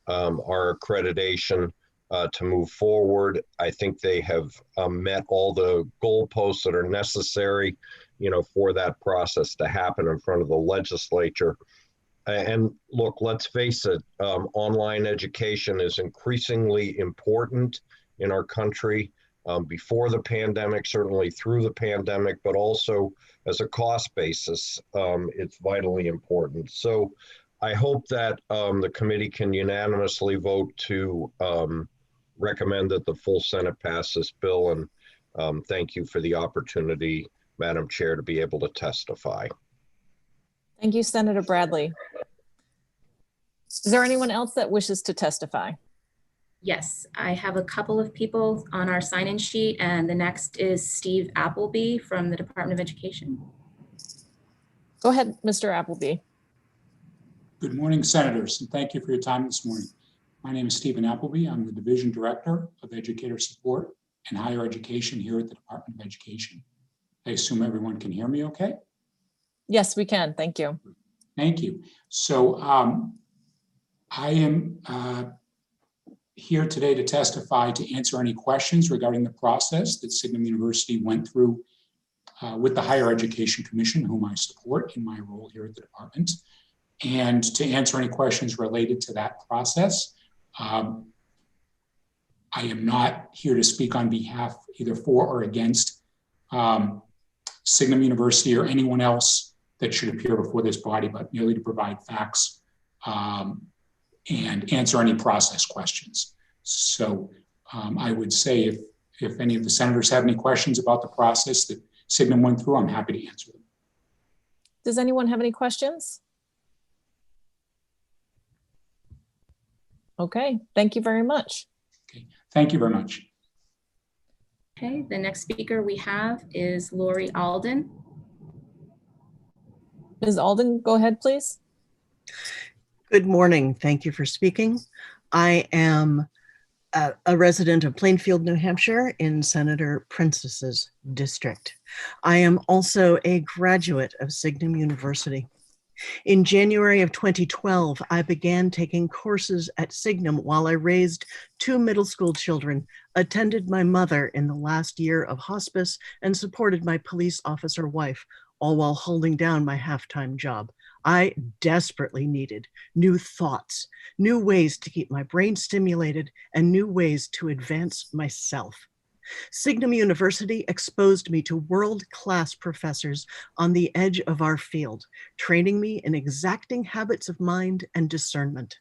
[SPEAKER 7] our accreditation to move forward. I think they have met all the goalposts that are necessary, for that process to happen in front of the legislature. And look, let's face it, online education is increasingly important in our country before the pandemic, certainly through the pandemic, but also as a cost basis, it's vitally important. So I hope that the committee can unanimously vote to recommend that the full Senate pass this bill. And thank you for the opportunity, Madam Chair, to be able to testify.
[SPEAKER 3] Thank you, Senator Bradley. Is there anyone else that wishes to testify?
[SPEAKER 1] Yes, I have a couple of people on our sign-in sheet, and the next is Steve Appleby from the Department of Education.
[SPEAKER 3] Go ahead, Mr. Appleby.
[SPEAKER 12] Good morning, Senators, and thank you for your time this morning. My name is Stephen Appleby. I'm the Division Director of Educator Support and Higher Education here at the Department of Education. I assume everyone can hear me okay?
[SPEAKER 3] Yes, we can. Thank you.
[SPEAKER 12] Thank you. So I am here today to testify to answer any questions regarding the process that Signum University went through with the Higher Education Commission, whom I support in my role here at the department, and to answer any questions related to that process. I am not here to speak on behalf either for or against Signum University or anyone else that should appear before this body, but merely to provide facts and answer any process questions. So I would say if any of the senators have any questions about the process that Signum went through, I'm happy to answer them.
[SPEAKER 3] Does anyone have any questions? Okay, thank you very much.
[SPEAKER 12] Okay, thank you very much.
[SPEAKER 1] Okay, the next speaker we have is Lori Alden.
[SPEAKER 3] Ms. Alden, go ahead, please.
[SPEAKER 13] Good morning. Thank you for speaking. I am a resident of Plainfield, New Hampshire in Senator Princess's district. I am also a graduate of Signum University. In January of 2012, I began taking courses at Signum while I raised 2 middle school children, attended my mother in the last year of hospice, and supported my police officer wife, all while holding down my half-time job. I desperately needed new thoughts, new ways to keep my brain stimulated, and new ways to advance myself. Signum University exposed me to world-class professors on the edge of our field, training me in exacting habits of mind and discernment.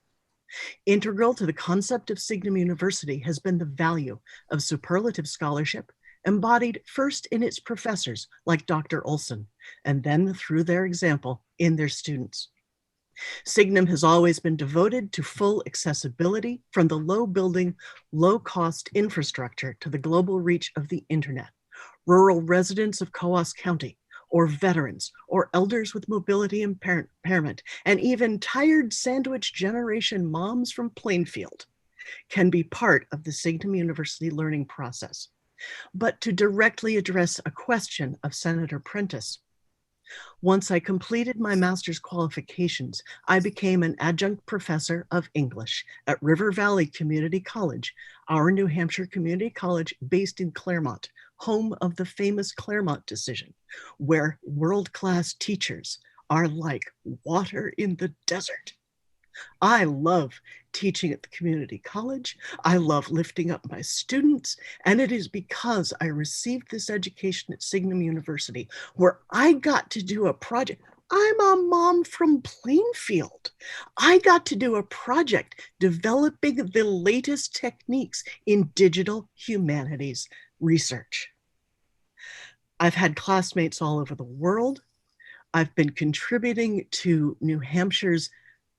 [SPEAKER 13] Integral to the concept of Signum University has been the value of superlative scholarship, embodied first in its professors like Dr. Olson, and then through their example in their students. Signum has always been devoted to full accessibility, from the low-building, low-cost infrastructure to the global reach of the internet. Rural residents of Coos County, or veterans, or elders with mobility impairment, and even tired sandwich generation moms from Plainfield can be part of the Signum University learning process. But to directly address a question of Senator Prentice, once I completed my master's qualifications, I became an adjunct professor of English at River Valley Community College, our New Hampshire community college based in Claremont, home of the famous Claremont decision, where world-class teachers are like water in the desert. I love teaching at the community college. I love lifting up my students. And it is because I received this education at Signum University where I got to do a project. I'm a mom from Plainfield. I got to do a project developing the latest techniques in digital humanities research. I've had classmates all over the world. I've been contributing to New Hampshire's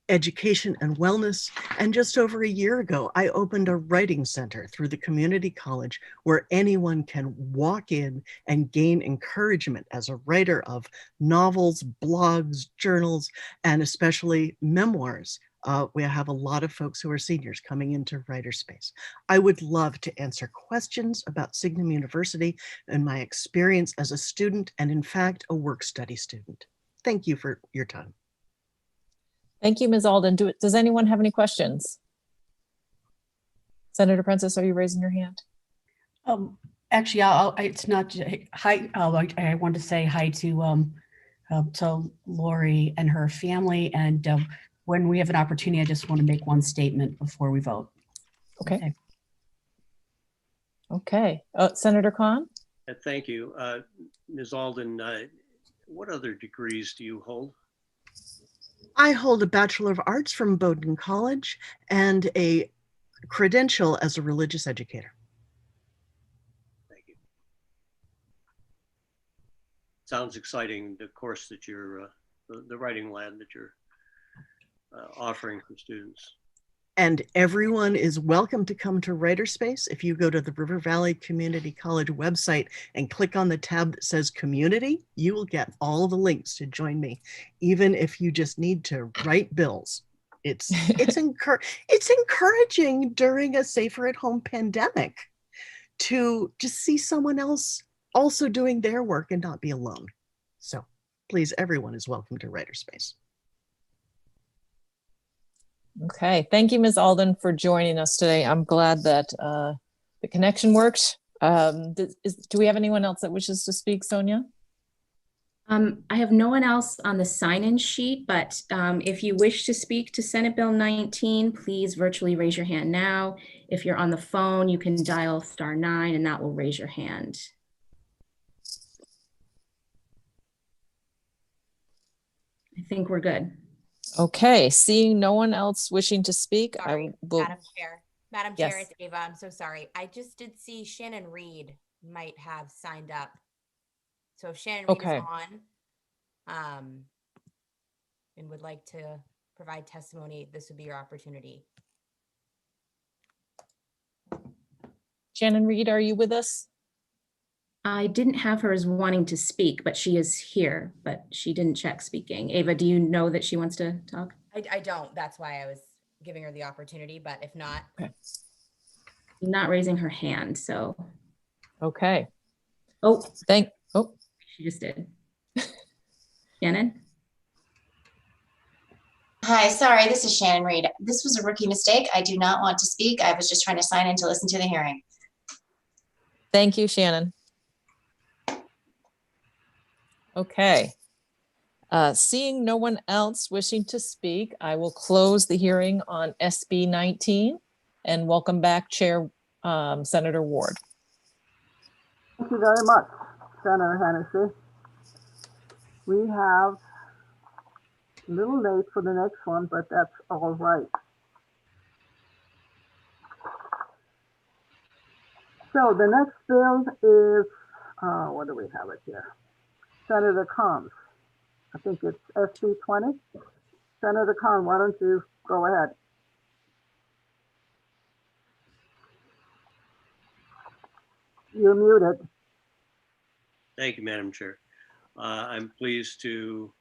[SPEAKER 13] education and wellness. And just over a year ago, I opened a writing center through the community college where anyone can walk in and gain encouragement as a writer of novels, blogs, journals, and especially memoirs. We have a lot of folks who are seniors coming into Writerspace. I would love to answer questions about Signum University and my experience as a student and in fact, a work study student. Thank you for your time.
[SPEAKER 3] Thank you, Ms. Alden. Does anyone have any questions? Senator Prentice, are you raising your hand?
[SPEAKER 6] Actually, it's not hi. I want to say hi to Lori and her family. And when we have an opportunity, I just want to make one statement before we vote.
[SPEAKER 3] Okay. Okay. Senator Khan?
[SPEAKER 5] Thank you. Ms. Alden, what other degrees do you hold?
[SPEAKER 13] I hold a Bachelor of Arts from Bowdoin College and a credential as a religious educator.
[SPEAKER 5] Thank you. Sounds exciting, the course that you're, the writing lab that you're offering for students.
[SPEAKER 13] And everyone is welcome to come to Writerspace. If you go to the River Valley Community College website and click on the tab that says community, you will get all the links to join me, even if you just need to write bills. It's encouraging during a safer at home pandemic to just see someone else also doing their work and not be alone. So please, everyone is welcome to Writerspace.
[SPEAKER 3] Okay, thank you, Ms. Alden, for joining us today. I'm glad that the connection worked. Do we have anyone else that wishes to speak, Sonia?
[SPEAKER 1] I have no one else on the sign-in sheet, but if you wish to speak to Senate Bill 19, please virtually raise your hand now. If you're on the phone, you can dial *9 and that will raise your hand. I think we're good.
[SPEAKER 3] Okay, seeing no one else wishing to speak,
[SPEAKER 10] Sorry,
[SPEAKER 3] I will.
[SPEAKER 10] Madam
[SPEAKER 3] Yes.
[SPEAKER 10] Chair, it's Ava. I'm so sorry. I just did see Shannon Reed might have signed up. So if Shannon Reed
[SPEAKER 3] Okay.
[SPEAKER 10] is on and would like to provide testimony, this would be your opportunity.
[SPEAKER 3] Shannon Reed, are you with us?
[SPEAKER 1] I didn't have her as wanting to speak, but she is here, but she didn't check speaking. Ava, do you know that she wants to talk?
[SPEAKER 10] I don't. That's why I was giving her the opportunity, but if not.
[SPEAKER 3] Okay.
[SPEAKER 1] Not raising her hand, so.
[SPEAKER 3] Okay.
[SPEAKER 1] Oh,
[SPEAKER 3] Oh,
[SPEAKER 1] she just did. Shannon?
[SPEAKER 14] Hi, sorry, this is Shannon Reed. This was a rookie mistake. I do not want to speak. I was just trying to sign in to listen to the hearing.
[SPEAKER 3] thank you, Shannon. Okay. Seeing no one else wishing to speak, I will close the hearing on SB 19 and welcome back Chair Senator Ward.
[SPEAKER 2] Thank you very much, Senator Hennessy. We have a little late for the next one, but that's all right. So the next bill is, what do we have it here? Senator Khan's. I think it's SB 20. Senator Khan, why don't you go ahead? You're muted.
[SPEAKER 5] Thank you, Madam Chair. I'm pleased to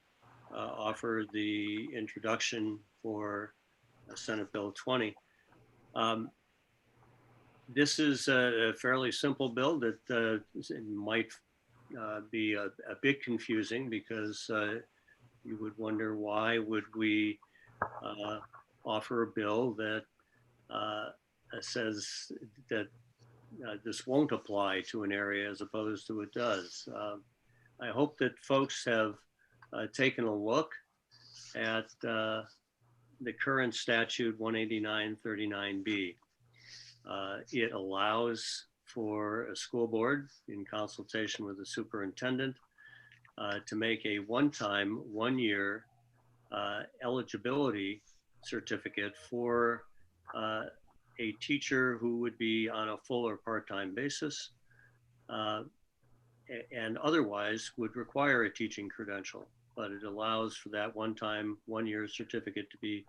[SPEAKER 5] offer the introduction for Senate Bill 20. This is a fairly simple bill that might be a bit confusing because you would wonder why would we offer a bill that says that this won't apply to an area as opposed to it does. I hope that folks have taken a look at the current statute 18939B. It allows for a school board in consultation with the superintendent to make a one-time, one-year eligibility certificate for a teacher who would be on a full or part-time basis and otherwise would require a teaching credential. but it allows for that one-time, one-year certificate to be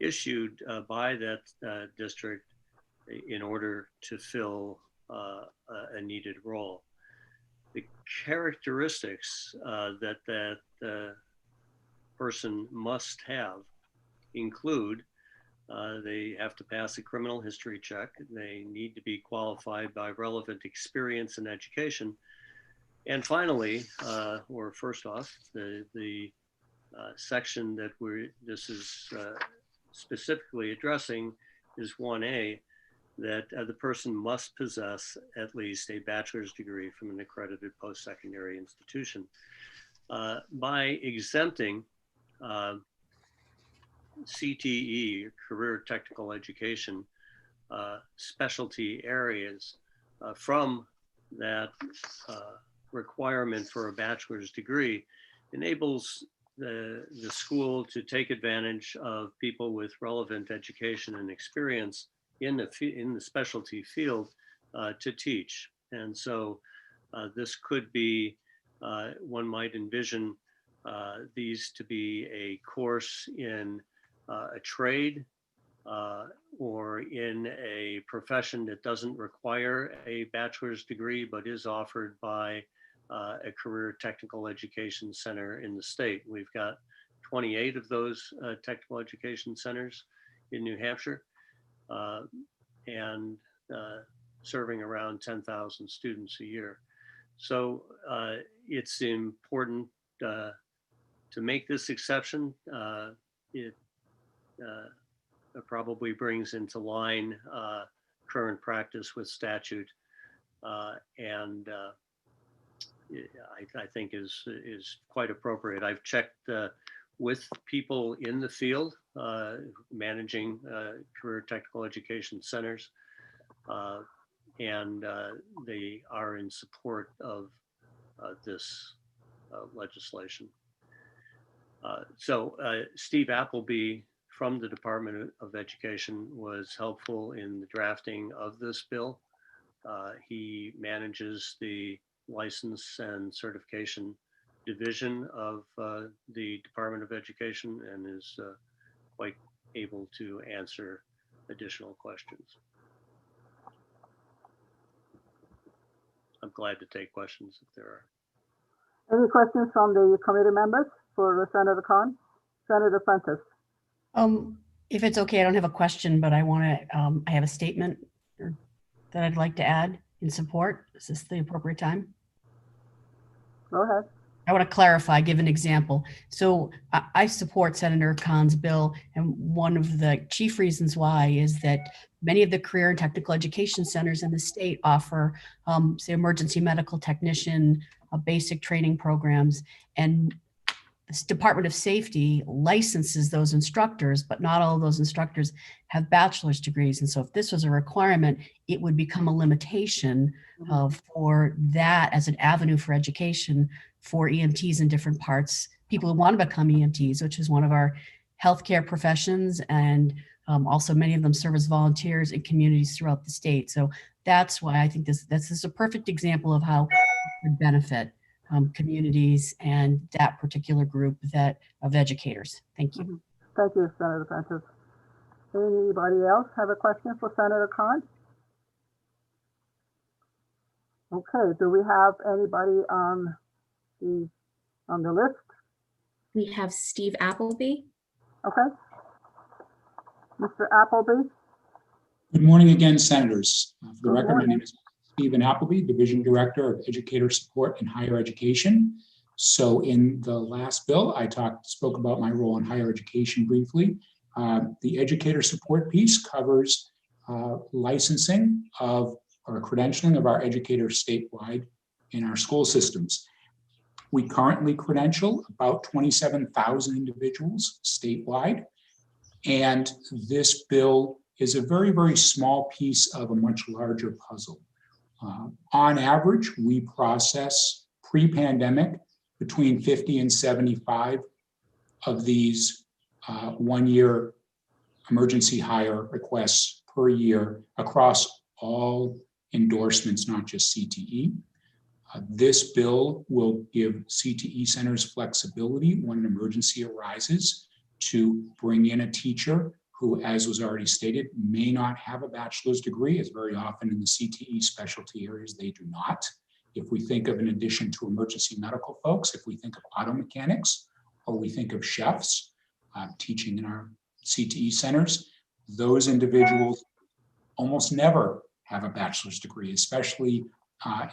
[SPEAKER 5] issued by that district in order to fill a needed role. The characteristics that person must have include they have to pass a criminal history check. They need to be qualified by relevant experience and education. And finally, or first off, the section that this is specifically addressing is 1A, that the person must possess at least a bachelor's degree from an accredited post-secondary institution. By exempting CTE, career technical education, specialty areas from that requirement for a bachelor's degree, enables the school to take advantage of people with relevant education and experience in the specialty field to teach. And so this could be, one might envision these to be a course in a trade or in a profession that doesn't require a bachelor's degree, but is offered by a career technical education center in the state. We've got 28 of those technical education centers in New Hampshire, and serving around 10,000 students a year. So it's important to make this exception. It probably brings into line current practice with statute, and I think is quite appropriate. I've checked with people in the field managing career technical education centers, and they are in support of this legislation. So Steve Appleby from the Department of Education was helpful in the drafting of this bill. He manages the license and certification division of the Department of Education and is quite able to answer additional questions. I'm glad to take questions if there are.
[SPEAKER 2] Any questions from the committee members for Senator Khan? Senator Prentice.
[SPEAKER 6] If it's okay, I don't have a question, but I want to, I have a statement that I'd like to add in support. Is this the appropriate time?
[SPEAKER 2] Go ahead.
[SPEAKER 6] I want to clarify, give an example. So I support Senator Khan's bill, and one of the chief reasons why is that many of the career and technical education centers in the state offer, say, emergency medical technician, basic training programs, and the Department of Safety licenses those instructors, but not all of those instructors have bachelor's degrees. And so if this was a requirement, it would become a limitation for that as an avenue for education for EMTs in different parts, people who want to become EMTs, which is one of our healthcare professions. And also many of them serve as volunteers in communities throughout the state. So that's why I think this is a perfect example of how it would benefit communities and that particular group of educators. Thank you.
[SPEAKER 2] Thank you, Senator Prentice. Anybody else have a question for Senator Khan? Okay, do we have anybody on the list?
[SPEAKER 1] We have Steve Appleby.
[SPEAKER 2] Okay. Mr. Appleby.
[SPEAKER 12] Good morning again, Senators. For the record, my name is Stephen Appleby, Division Director of Educator Support in Higher Education. So in the last bill, I spoke about my role in higher education briefly. The educator support piece covers licensing of or credentialing of our educators statewide in our school systems. We currently credential about 27,000 individuals statewide, and this bill is a very, very small piece of a much larger puzzle. On average, we process pre-pandemic between 50 and 75 of these one-year emergency hire requests per year across all endorsements, not just CTE. This bill will give CTE centers flexibility when an emergency arises to bring in a teacher who, as was already stated, may not have a bachelor's degree, as very often in the CTE specialty areas, they do not. If we think of, in addition to emergency medical folks, if we think of auto mechanics, or we think of chefs teaching in our CTE centers, those individuals almost never have a bachelor's degree, especially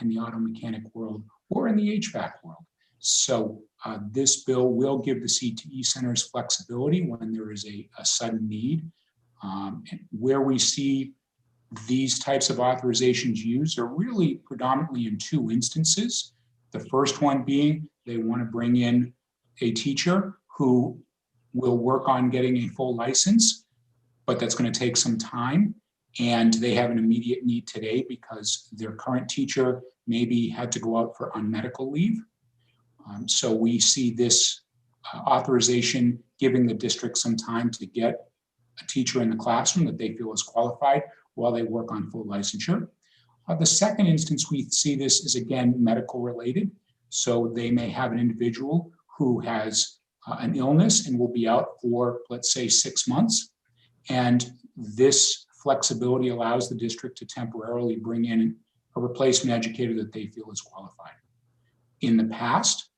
[SPEAKER 12] in the auto mechanic world or in the HVAC world. So this bill will give the CTE centers flexibility when there is a sudden need. Where we see these types of authorizations used are really predominantly in two instances. The first one being they want to bring in a teacher who will work on getting a full license, but that's going to take some time. And they have an immediate need today because their current teacher maybe had to go out on medical leave. So we see this authorization giving the district some time to get a teacher in the classroom that they feel is qualified while they work on full licensure. The second instance we see this is, again, medical related. So they may have an individual who has an illness and will be out for, let's say, 6 months. And this flexibility allows the district to temporarily bring in a replacement educator that they feel is qualified. In the past,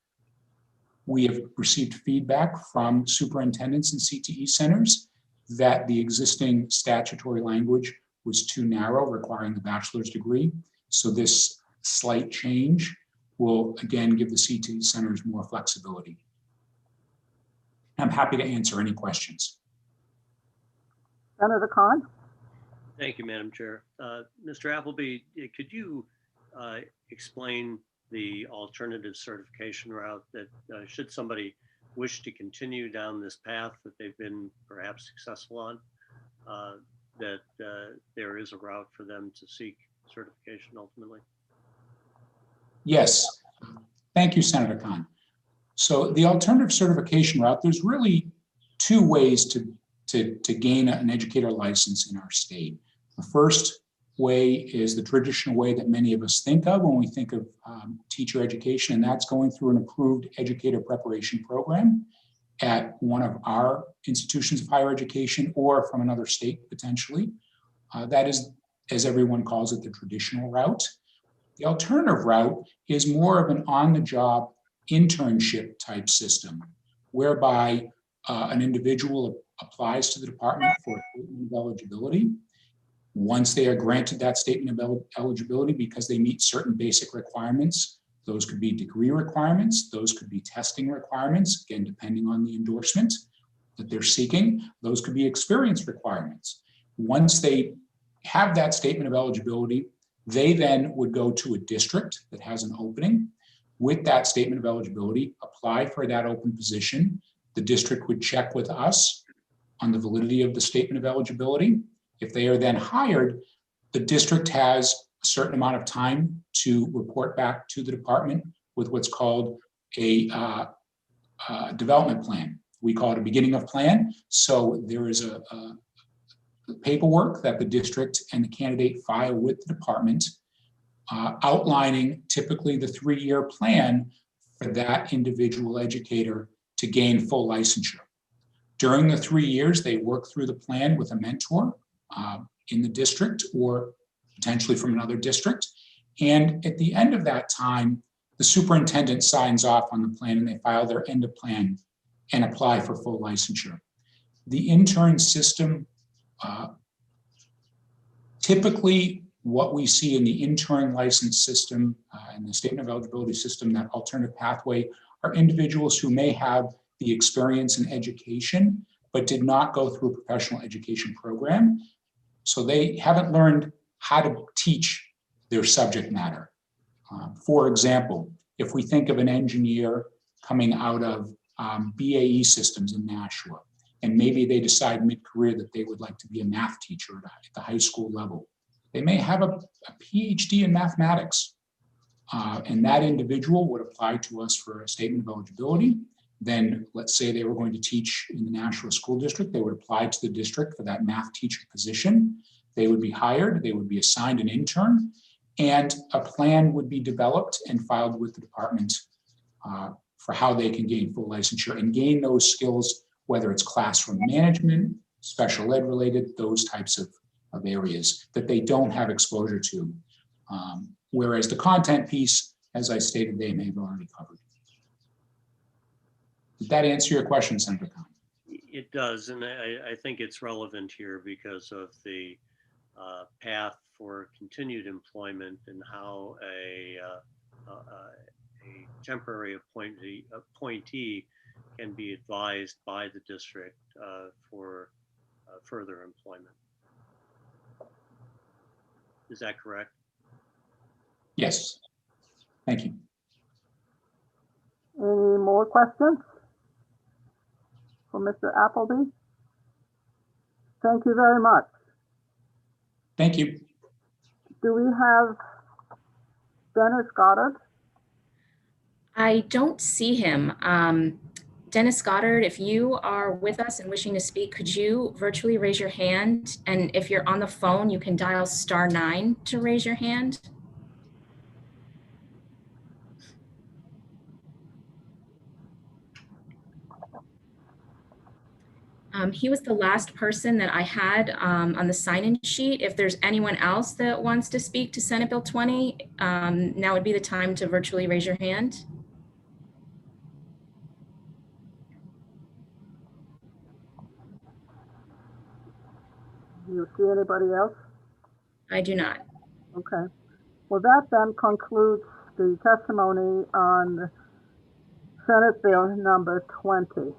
[SPEAKER 12] we have received feedback from superintendents and CTE centers that the existing statutory language was too narrow, requiring the bachelor's degree. So this slight change will, again, give the CTE centers more flexibility. I'm happy to answer any questions.
[SPEAKER 2] Senator Khan?
[SPEAKER 5] Thank you, Madam Chair. Mr. Appleby, could you explain the alternative certification route that should somebody wish to continue down this path that they've been perhaps successful on, that there is a route for them to seek certification ultimately?
[SPEAKER 12] Yes, thank you, Senator Khan. So the alternative certification route, there's really two ways to gain an educator license in our state. The first way is the traditional way that many of us think of when we think of teacher education, and that's going through an approved educator preparation program at one of our institutions of higher education or from another state potentially. That is, as everyone calls it, the traditional route. The alternative route is more of an on-the-job internship type system, whereby an individual applies to the department for a statement of eligibility. Once they are granted that statement of eligibility because they meet certain basic requirements, those could be degree requirements, those could be testing requirements, again, depending on the endorsement that they're seeking, those could be experience requirements. Once they have that statement of eligibility, they then would go to a district that has an opening. With that statement of eligibility, apply for that open position. The district would check with us on the validity of the statement of eligibility. If they are then hired, the district has a certain amount of time to report back to the department with what's called a development plan. We call it a beginning of plan. So there is a paperwork that the district and the candidate file with the department outlining typically the 3-year plan for that individual educator to gain full licensure. During the 3 years, they work through the plan with a mentor in the district or potentially from another district. And at the end of that time, the superintendent signs off on the plan and they file their end of plan and apply for full licensure. The intern system, typically what we see in the intern license system and the statement of eligibility system, that alternative pathway, are individuals who may have the experience in education, but did not go through a professional education program. So they haven't learned how to teach their subject matter. For example, if we think of an engineer coming out of BAE systems in Nashua, and maybe they decide mid-career that they would like to be a math teacher at the high school level, they may have a PhD in mathematics. And that individual would apply to us for a statement of eligibility. Then let's say they were going to teach in the Nashua School District, they would apply to the district for that math teacher position. They would be hired, they would be assigned an intern, And a plan would be developed and filed with the department for how they can gain full licensure and gain those skills, whether it's classroom management, special ed related, those types of areas that they don't have exposure to. Whereas the content piece, as I stated, they may have already covered. Did that answer your question, Senator Khan?
[SPEAKER 5] It does, and I think it's relevant here because of the path for continued employment and how a temporary appointee can be advised by the district for further employment. Is that correct?
[SPEAKER 12] Yes. Thank you.
[SPEAKER 2] Any more questions for Mr. Appleby? Thank you very much.
[SPEAKER 12] Thank you.
[SPEAKER 2] Do we have Dennis Goddard?
[SPEAKER 1] I don't see him. Dennis Goddard, if you are with us and wishing to speak, could you virtually raise your hand? And if you're on the phone, you can dial *9 to raise your hand. He was the last person that I had on the sign-in sheet. If there's anyone else that wants to speak to Senate Bill 20, now would be the time to virtually raise your hand.
[SPEAKER 2] Do you see anybody else?
[SPEAKER 1] I do not.
[SPEAKER 2] Okay. Well, that then concludes the testimony on Senate Bill number 20.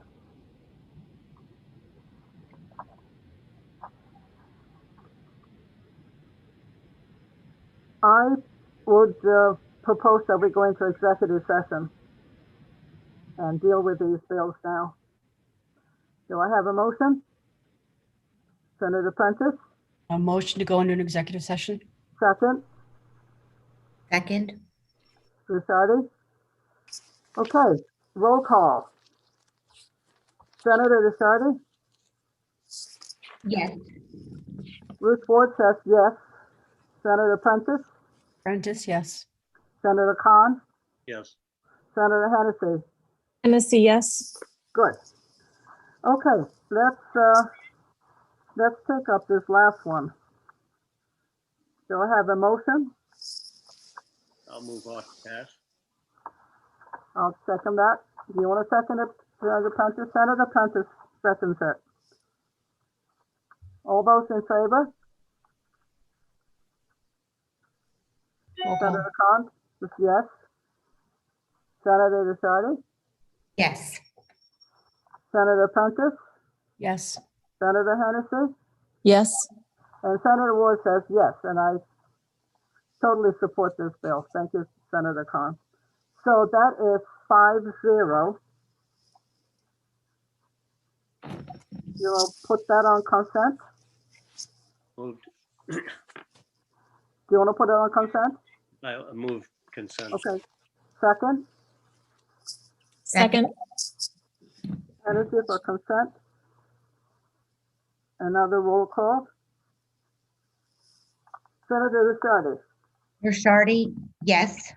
[SPEAKER 2] I would propose that we go into executive session and deal with these bills now. Do I have a motion? Senator Prentice,
[SPEAKER 6] A motion to go into an executive session?
[SPEAKER 2] second.
[SPEAKER 4] Second.
[SPEAKER 2] Ricciardi? Okay, roll call. Senator Ricciardi?
[SPEAKER 4] Yes.
[SPEAKER 2] Ruth Ward says yes. Senator Prentice?
[SPEAKER 6] Prentice, yes.
[SPEAKER 2] Senator Khan?
[SPEAKER 5] Yes.
[SPEAKER 2] Senator Hennessy?
[SPEAKER 3] Hennessy, yes.
[SPEAKER 2] Good. Okay, let's take up this last one. Do I have a motion?
[SPEAKER 5] I'll move on to pass.
[SPEAKER 2] I'll second that. Do you want to second it, Senator Prentice? Senator Prentice seconds it. All those in favor?
[SPEAKER 6] Roll call.
[SPEAKER 2] Senator Khan? Yes. Senator Ricciardi?
[SPEAKER 4] Yes.
[SPEAKER 2] Senator Prentice?
[SPEAKER 6] Yes.
[SPEAKER 2] Senator Hennessy?
[SPEAKER 3] Yes.
[SPEAKER 2] And Senator Ward says yes, and I totally support this bill. Thank you, Senator Khan. So that is 5-0. You'll put that on consent?
[SPEAKER 5] Moved.
[SPEAKER 2] Do you want to put it on consent?
[SPEAKER 5] I move consent.
[SPEAKER 2] Okay. Second,
[SPEAKER 3] Second.
[SPEAKER 2] Hennessy for consent. Another roll call. Senator Ricciardi,
[SPEAKER 4] Ricciardi, yes.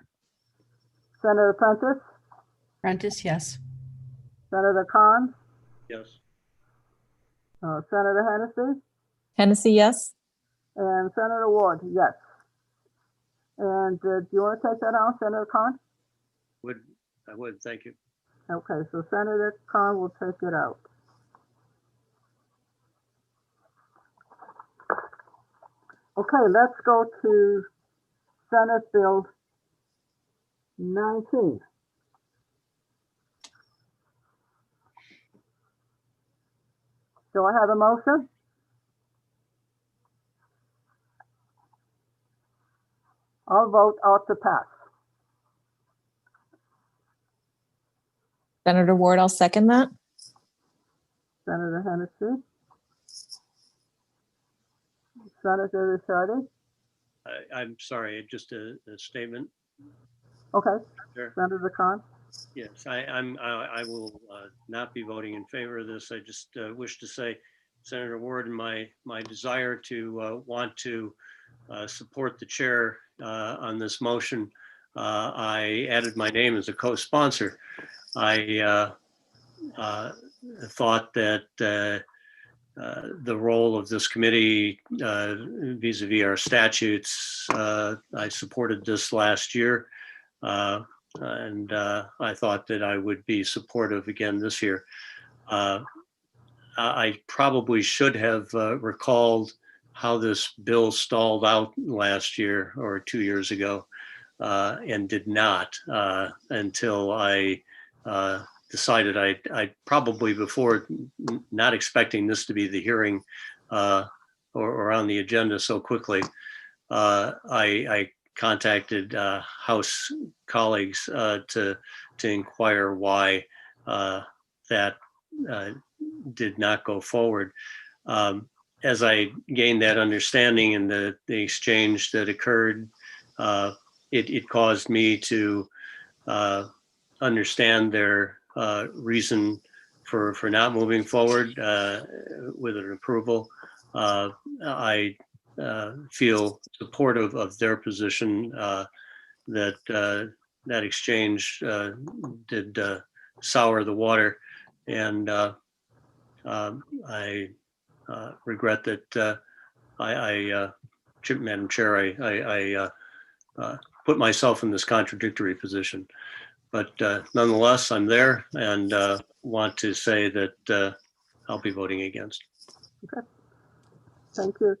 [SPEAKER 2] Senator Prentice,
[SPEAKER 6] Prentice, yes.
[SPEAKER 2] Senator Khan,
[SPEAKER 5] Yes.
[SPEAKER 2] Senator Hennessy,
[SPEAKER 3] Hennessy, yes.
[SPEAKER 2] and Senator Ward, yes. And do you want to take that out, Senator Khan?
[SPEAKER 5] I would, thank you.
[SPEAKER 2] Okay, so Senator Khan will take it out. Okay, let's go to Senate Bill 19. Do I have a motion? I'll vote out to pass.
[SPEAKER 3] Senator Ward, I'll second that.
[SPEAKER 2] Senator Hennessy. Senator Ricciardi.
[SPEAKER 5] I'm sorry, just a statement.
[SPEAKER 2] Okay,
[SPEAKER 5] Sure.
[SPEAKER 2] Senator Khan.
[SPEAKER 5] Yes, I will not be voting in favor of this. I just wish to say, Senator Ward, and my desire to want to support the chair on this motion. I added my name as a co-sponsor. I thought that the role of this committee vis-a-vis our statutes, I supported this last year. And I thought that I would be supportive again this year. I probably should have recalled how this bill stalled out last year or 2 years ago, and did not until I decided I probably, before not expecting this to be the hearing or on the agenda so quickly, I contacted House colleagues to inquire why that did not go forward. As I gained that understanding and the exchange that occurred, it caused me to understand their reason for not moving forward with an approval. I feel supportive of their position that that exchange did sour the water, and I regret that Madam Chair, I put myself in this contradictory position. But nonetheless, I'm there and want to say that I'll be voting against.
[SPEAKER 2] Okay. Thank you,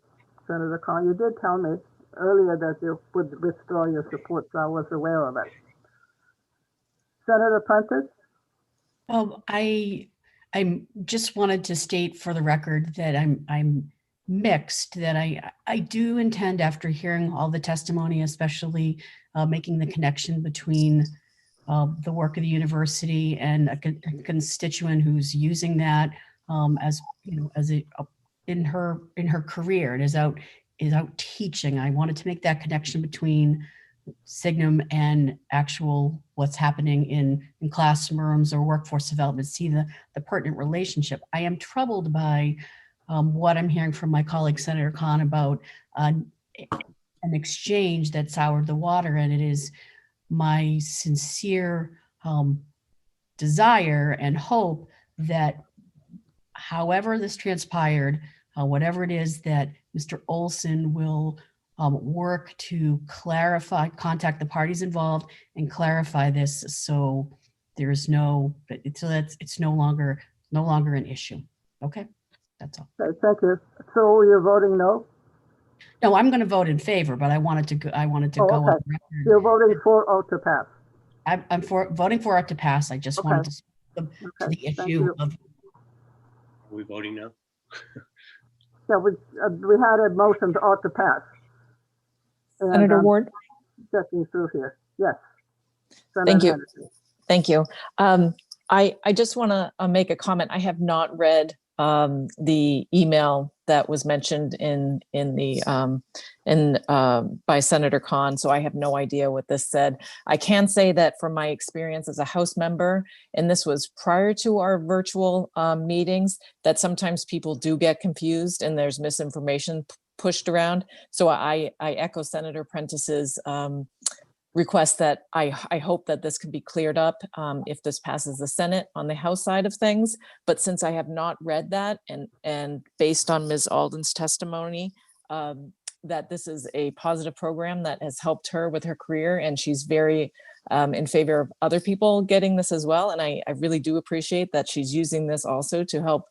[SPEAKER 2] Senator Khan. You did tell me earlier that you would withdraw your support, so I was aware of it. Senator Prentice?
[SPEAKER 6] I just wanted to state for the record that I'm mixed, that I do intend, after hearing all the testimony, especially making the connection between the work of the university and a constituent who's using that as, you know, as a in her career and is out teaching. I wanted to make that connection between Signum and actual what's happening in classrooms or workforce development, see the pertinent relationship. I am troubled by what I'm hearing from my colleague, Senator Khan, about an exchange that soured the water, and it is my sincere desire and hope that however this transpired, whatever it is, that Mr. Olson will work to clarify, contact the parties involved and clarify this, so there's no, so that's, it's no longer an issue. Okay, that's all.
[SPEAKER 2] Okay, thank you. So you're voting no?
[SPEAKER 6] No, I'm going to vote in favor, but I wanted to go.
[SPEAKER 2] Oh,
[SPEAKER 6] Go
[SPEAKER 2] okay.
[SPEAKER 6] on record.
[SPEAKER 2] You're voting for or to pass?
[SPEAKER 6] I'm voting for it to pass. I just wanted to speak to the
[SPEAKER 2] thank
[SPEAKER 6] issue
[SPEAKER 2] you.
[SPEAKER 6] of.
[SPEAKER 5] Are we voting now?
[SPEAKER 2] Yeah, we had a motion to ought to pass. And,
[SPEAKER 3] Senator Ward?
[SPEAKER 2] checking through here. Yes.
[SPEAKER 3] Thank
[SPEAKER 2] Senator
[SPEAKER 3] you.
[SPEAKER 2] Hennessy.
[SPEAKER 3] Thank you. I just want to make a comment. I have not read the email that was mentioned by Senator Khan, so I have no idea what this said. I can say that from my experience as a House member, and this was prior to our virtual meetings, that sometimes people do get confused and there's misinformation pushed around. So I echo Senator Prentice's request that I hope that this can be cleared up if this passes the Senate on the House side of things. But since I have not read that, and based on Ms. Alden's testimony, that this is a positive program that has helped her with her career, and she's very in favor of other people getting this as well. And I really do appreciate that she's using this also to help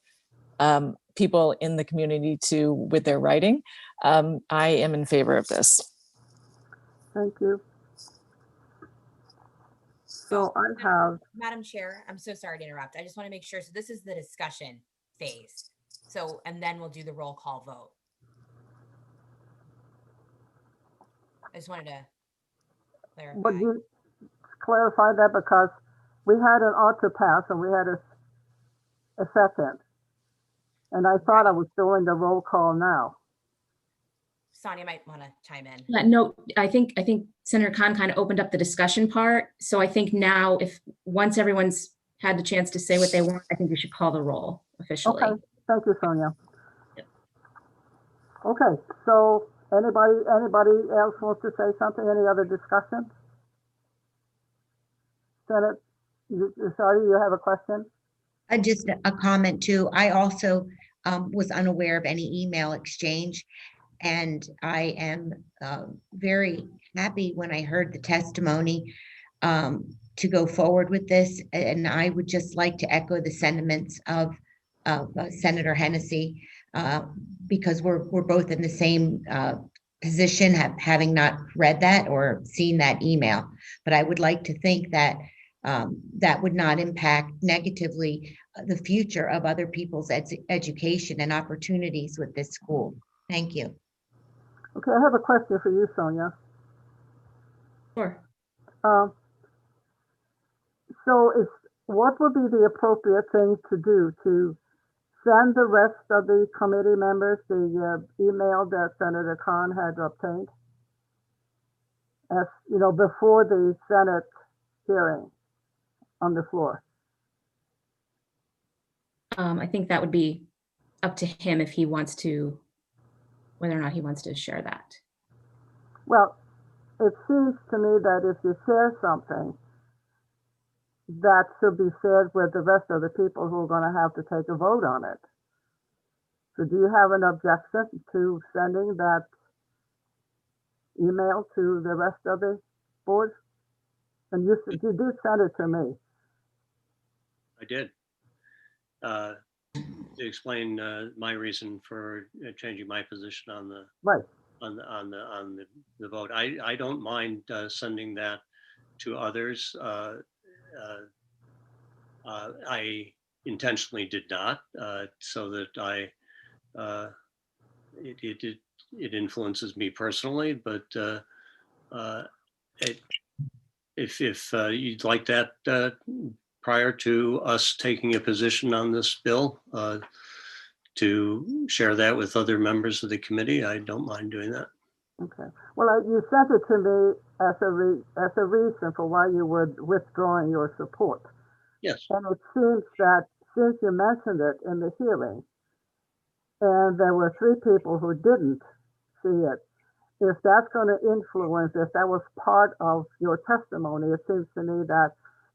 [SPEAKER 3] people in the community with their writing. I am in favor of this.
[SPEAKER 2] Thank you. So I have,
[SPEAKER 10] Madam Chair, I'm so sorry to interrupt. I just want to make sure. So this is the discussion phase. So, and then we'll do the roll call vote. I just wanted to clarify.
[SPEAKER 2] but you clarify that, because we had an ought to pass and we had a second. And I thought I was doing the roll call now.
[SPEAKER 10] Sonia might want to chime in.
[SPEAKER 1] Yeah, no, I think Senator Khan kind of opened up the discussion part. So I think now, once everyone's had the chance to say what they want, I think we should call the roll officially.
[SPEAKER 2] Okay, thank you, Sonia. Okay, so Anybody else wants to say something? Any other discussion? Senate, sorry, you have a question?
[SPEAKER 4] Just a comment too. I also was unaware of any email exchange, and I am very happy when I heard the testimony to go forward with this. And I would just like to echo the sentiments of Senator Hennessy, because we're both in the same position, having not read that or seen that email. But I would like to think that that would not impact negatively the future of other people's education and opportunities with this school. Thank you.
[SPEAKER 2] Okay, I have a question for you, Sonia.
[SPEAKER 1] Sure.
[SPEAKER 2] So what would be the appropriate thing to do to send the rest of the committee members the email that Senator Khan had obtained? As you know, before the Senate hearing on the floor.
[SPEAKER 1] I think that would be up to him if he wants to, whether or not he wants to share that.
[SPEAKER 2] Well, it seems to me that if you share something, that should be shared with the rest of the people who are going to have to take a vote on it. So do you have an objection to sending that email to the rest of the board? And you did send it to me.
[SPEAKER 5] I did. To explain my reason for changing my position on the
[SPEAKER 2] Right.
[SPEAKER 5] on the vote. I don't mind sending that to others. I intentionally did not, so that it influences me personally. But if you'd like that prior to us taking a position on this bill, to share that with other members of the committee, I don't mind doing that.
[SPEAKER 2] Okay. Well, you sent it to me as a reason for why you were withdrawing your support.
[SPEAKER 5] Yes.
[SPEAKER 2] And it seems that since you mentioned it in the hearing, and there were 3 people who didn't see it, if that's going to influence, if that was part of your testimony, it seems to me that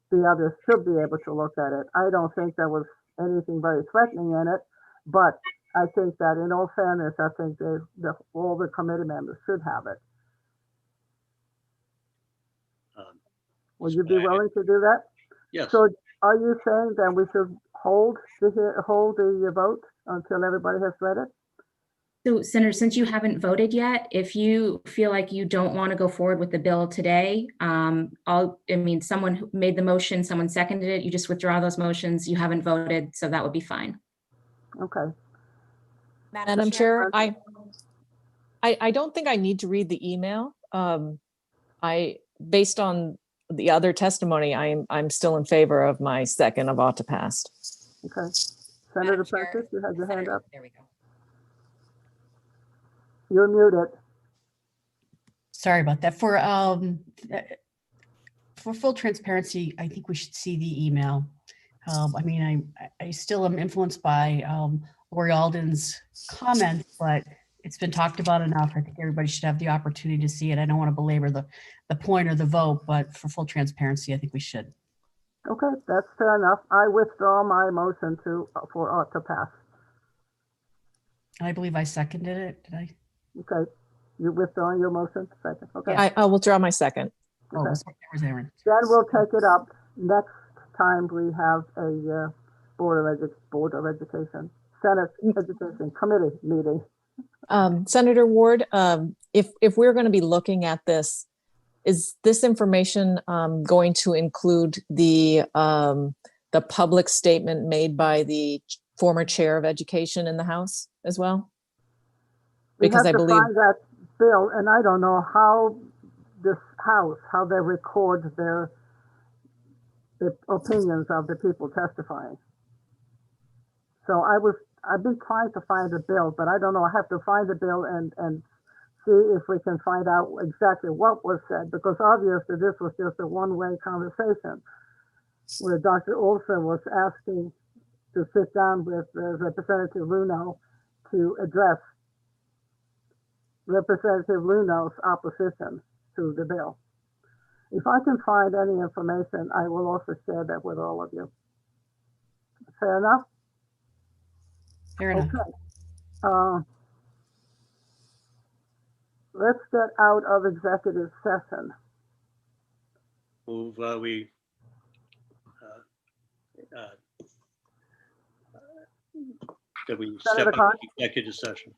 [SPEAKER 2] the others should be able to look at it. I don't think there was anything very threatening in it, but I think that in all fairness, I think all the committee members should have it. Would you be willing to do that?
[SPEAKER 5] Yes.
[SPEAKER 2] So are you saying that we should hold the vote until everybody has read it?
[SPEAKER 1] So Senator, since you haven't voted yet, if you feel like you don't want to go forward with the bill today, someone who made the motion, someone seconded it, you just withdraw those motions, you haven't voted, so that would be fine.
[SPEAKER 2] Okay.
[SPEAKER 3] Madam Chair, I don't think I need to read the email. Based on the other testimony, I'm still in favor of my second of ought to pass.
[SPEAKER 2] Okay. Senator Prentice, you have your hand up.
[SPEAKER 10] There we go.
[SPEAKER 2] You're muted.
[SPEAKER 6] Sorry about that. For full transparency, I think we should see the email. I still am influenced by Lori Alden's comments, but it's been talked about enough. I think everybody should have the opportunity to see it. I don't want to belabor the point or the vote, but for full transparency, I think we should.
[SPEAKER 2] Okay, that's fair enough. I withdraw my motion for ought to pass.
[SPEAKER 6] I believe I seconded it. Did I?
[SPEAKER 2] Okay, you withdrawing your motion? Second. Okay.
[SPEAKER 3] I'll withdraw my second.
[SPEAKER 6] Oh, it was Aaron.
[SPEAKER 2] Then we'll take it up next time we have a Board of Education, Senate Education Committee meeting.
[SPEAKER 3] Senator Ward, if we're going to be looking at this, is this information going to include the public statement made by the former chair of education in the House as well? Because I believe
[SPEAKER 2] find that bill, and I don't know how this House, how they record the opinions of the people testifying. So I've been trying to find the bill, but I don't know. I have to find the bill and see if we can find out exactly what was said, because obviously this was just a one-way conversation where Dr. Olson was asking to sit down with Representative Runo to address Representative Luno's opposition to the bill. If I can find any information, I will also share that with all of you. Fair enough?
[SPEAKER 6] Fair enough.
[SPEAKER 2] Okay. Let's get out of executive session.
[SPEAKER 5] Move, that we step
[SPEAKER 2] Senator
[SPEAKER 5] up
[SPEAKER 2] Khan?
[SPEAKER 5] to executive session.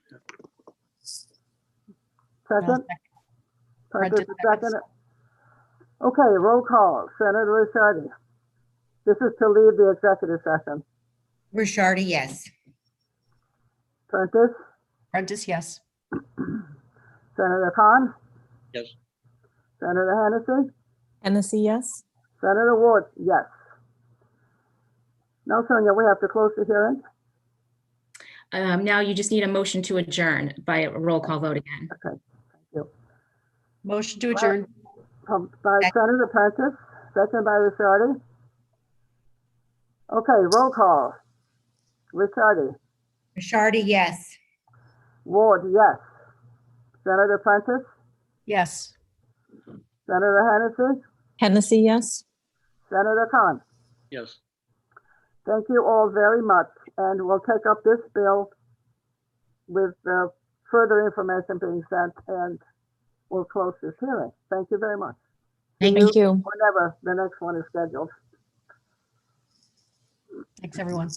[SPEAKER 2] Second?
[SPEAKER 6] Prentice
[SPEAKER 2] Prentice, second. Okay, roll call. Senator Ricciardi. This is to leave the executive session.
[SPEAKER 4] Rishardi, yes.
[SPEAKER 2] Prentice,
[SPEAKER 6] Prentice, yes.
[SPEAKER 2] Senator Khan,
[SPEAKER 5] Yes.
[SPEAKER 2] Senator Hennessy,
[SPEAKER 3] Hennessy, yes.
[SPEAKER 2] Senator Ward, yes. Now, Sonia, we have to close the hearing.
[SPEAKER 1] Now you just need a motion to adjourn by a roll call vote again.
[SPEAKER 2] Okay, thank you.
[SPEAKER 6] Motion to adjourn.
[SPEAKER 2] By Senator Prentice, second by Ricciardi. Okay, roll call. Ricciardi,
[SPEAKER 4] Rishardi, yes.
[SPEAKER 2] Ward, yes. Senator Prentice,
[SPEAKER 6] Yes.
[SPEAKER 2] Senator Hennessy,
[SPEAKER 3] Hennessy, yes.
[SPEAKER 2] Senator Khan.
[SPEAKER 5] Yes.
[SPEAKER 2] Thank you all very much, and we'll take up this bill with further information being sent, and we'll close this hearing. Thank you very much.
[SPEAKER 4] Thank
[SPEAKER 3] Thank you.
[SPEAKER 2] Whenever the next one is scheduled.
[SPEAKER 6] Thanks, everyone.